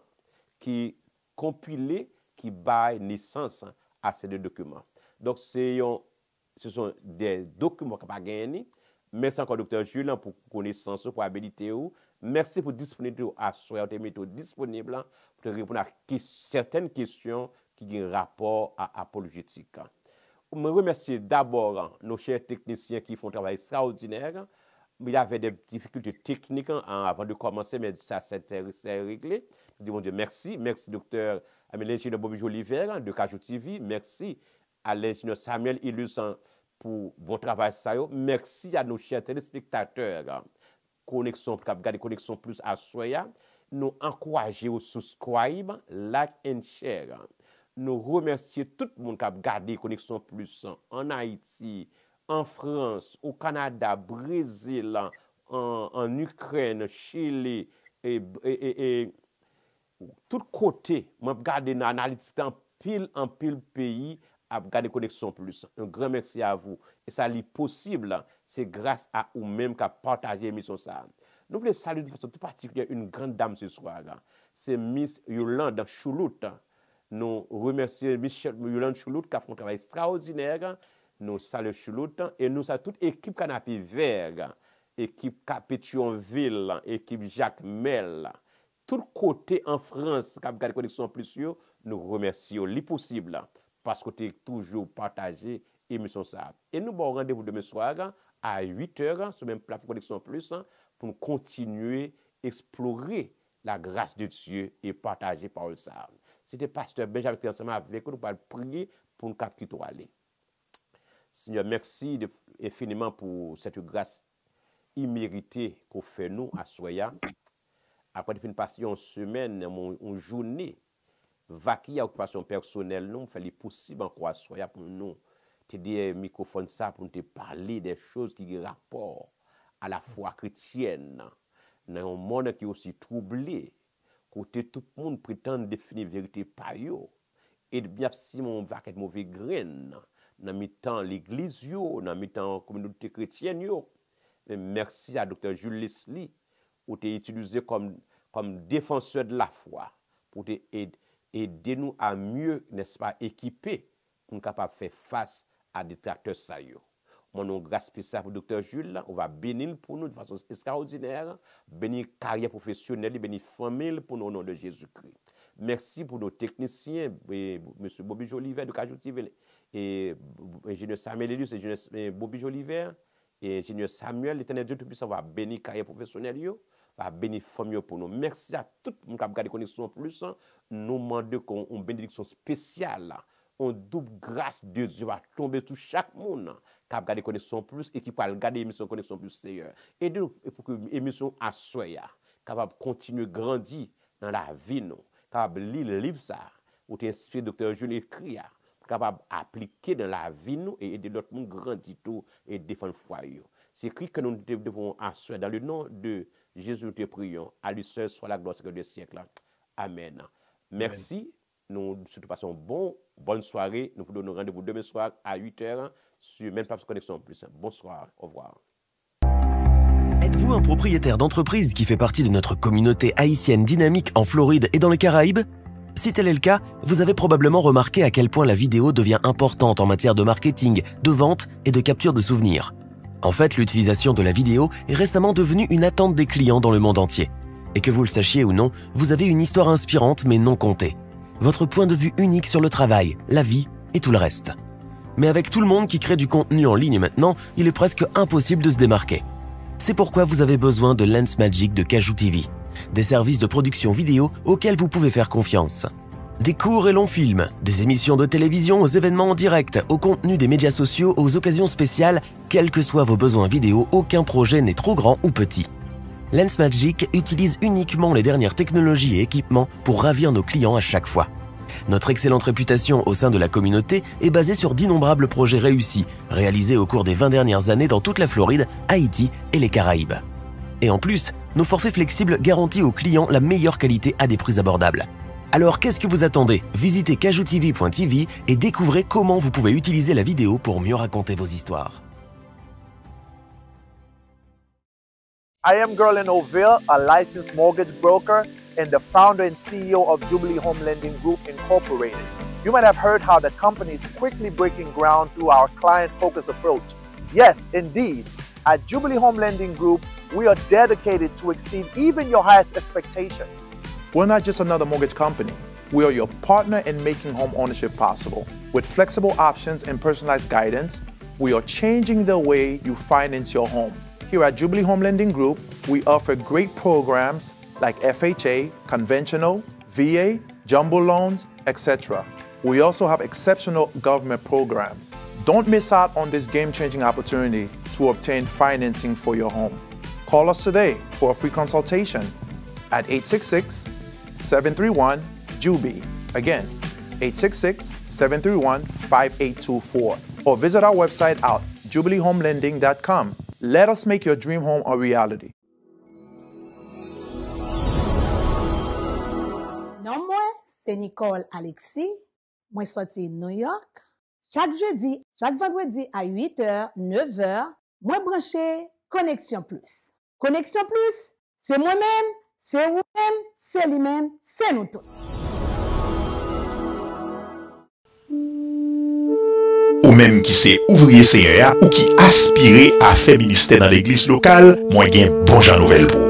qui compilés, qui baillent naissance à ces 2 documents. Donc, ce sont des documents qu'on n'a pas gagnés. Merci encore, Dr. Jules, pour connaissance, pour habilité. Merci pour disponibilité à soi, méthodes disponibles pour répondre à certaines questions qui ont rapport à apologétique. Je remercie d'abord nos chers techniciens qui font un travail extraordinaire. Il y avait des difficultés techniques avant de commencer, mais ça s'est réglé. Je dis, mon Dieu, merci. Merci, docteur l'ingénieur Bobby Joliver de Cajou TV. Merci à l'ingénieur Samuel Illusan pour bon travail. Merci à nos chers téléspectateurs. Connexion Plus à Soya. Nous encourager au subscribe, like and share. Nous remercions tout le monde qui a gardé Connexion Plus en Haïti, en France, au Canada, Brésil, en Ukraine, Chili et tout côté. Moi, je regarde dans l'analyse en pile pays à regarder Connexion Plus. Un grand merci à vous. Et ça est possible, c'est grâce à vous-même qui a partagé l'émission. Nous voulons saluer de façon tout particulière une grande dame ce soir. C'est Miss Yolande Choulout. Nous remercions Michel Yolande Choulout qui a fait un travail extraordinaire. Nous saluons Choulout et nous saluons toute équipe Canapé Vert, équipe Capétionville, équipe Jacques Mel. Tout côté en France, qui a gardé Connexion Plus, nous remercions les possible parce que tu es toujours partagé l'émission ça. Et nous avons rendez-vous demain soir à 8h sur même plateforme Connexion Plus pour continuer à explorer la grâce de Dieu et partager parole ça. C'était pasteur Benjamin qui est ensemble avec nous pour prier pour nous quitter aller. Seigneur, merci infiniment pour cette grâce imméritée qu'on fait nous à Soya. Après de passer une semaine, une journée, vaquer à occupation personnelle, nous fait les possible encore à Soya pour nous te dire microphone ça pour te parler des choses qui ont rapport à la foi chrétienne. Dans un monde qui est aussi troublé, côté tout le monde prétend définir la vérité par eux. Et bien si on va être mauvais grain dans mi-temps l'église dans mi-temps communauté chrétienne yo. Merci à Dr. Jules Leslie pour te utiliser comme défenseur de la foi pour te aider nous à mieux, n'est-ce pas, équiper pour nous capable faire face à des tracteurs ça yo. Mon grâce spéciale pour Dr. Jules, on va bénir pour nous de façon extraordinaire, bénir carrière professionnelle, bénir famille pour nous au nom de Jésus-Christ. Merci pour nos techniciens, M. Bobby Joliver de Cajou TV, et ingénieur Samuel Elius, ingénieur Bobby Joliver, et ingénieur Samuel, l'éternel Dieu Tout-Puissant va bénir carrière professionnelle, va bénir famille pour nous. Merci à tout le monde qui a regardé Connexion Plus. Nous demandons une bénédiction spéciale. On double grâce de Dieu va tomber sur chaque monde qui a regardé Connexion Plus et qui peut regarder l'émission Connexion Plus Seigneur. Et pour que l'émission à Soya capable de continuer à grandir dans la vie, nous, capable de lire le livre ça, ou t'inspirer Dr. Jules écrit, capable d'appliquer dans la vie nous et aider l'autre monde grandir tout et défendre le foyer. C'est écrit que nous devons à Soya. Dans le nom de Jésus, nous te prions. À lui seul soit la gloire des siècles. Amen. Merci. Nous, surtout, passons bonne soirée. Nous vous donnons rendez-vous demain soir à 8h sur Même Pas Connexion Plus. Bonsoir, au revoir. Êtes-vous un propriétaire d'entreprise qui fait partie de notre communauté haïtienne dynamique en Floride et dans les Caraïbes? Si tel est le cas, vous avez probablement remarqué à quel point la vidéo devient importante en matière de marketing, de vente et de capture de souvenirs. En fait, l'utilisation de la vidéo est récemment devenue une attente des clients dans le monde entier. Et que vous le sachiez ou non, vous avez une histoire inspirante mais non contée. Votre point de vue unique sur le travail, la vie et tout le reste. Mais avec tout le monde qui crée du contenu en ligne maintenant, il est presque impossible de se démarquer. C'est pourquoi vous avez besoin de Lensmagic de Kajou TV, des services de production vidéo auxquels vous pouvez faire confiance. Des courts et longs films, des émissions de télévision aux événements en direct, au contenu des médias sociaux, aux occasions spéciales, quels que soient vos besoins vidéo, aucun projet n'est trop grand ou petit. Lensmagic utilise uniquement les dernières technologies et équipements pour ravir nos clients à chaque fois. Notre excellente réputation au sein de la communauté est basée sur d'innombrables projets réussis, réalisés au cours des 20 dernières années dans toute la Floride, Haïti et les Caraïbes. Et en plus, nos forfaits flexibles garantissent aux clients la meilleure qualité à des prix abordables. Alors qu'est-ce que vous attendez? Visitez kajoutv.tv et découvrez comment vous pouvez utiliser la vidéo pour mieux raconter vos histoires. I am Gerlin Oville, a licensed mortgage broker and the founder and CEO of Jubilee Home Lending Group Incorporated. You might have heard how the company is quickly breaking ground through our client-focused approach. Yes, indeed. At Jubilee Home Lending Group, we are dedicated to exceed even your highest expectation. We're not just another mortgage company. We are your partner in making home ownership possible. With flexible options and personalized guidance, we are changing the way you finance your home. Here at Jubilee Home Lending Group, we offer great programs like FHA, conventional, VA, jumbo loans, etc. We also have exceptional government programs. Don't miss out on this game-changing opportunity to obtain financing for your home. Call us today for a free consultation at 866-731-JUBI. Again, 866-731-5824. Or visit our website at jubileehomelending.com. Let us make your dream home a reality. Non, moi, c'est Nicole Alexis. Moi, sorti New York. Chaque jeudi, chaque vendredi à 8h, 9h, moi branché Connexion Plus. Connexion Plus, c'est moi-même, c'est vous-même, c'est lui-même, c'est nous tous. Ou même qui c'est ouvrier CEA ou qui aspire à faire ministère dans l'église locale, moi j'ai bon genre nouvelle pour.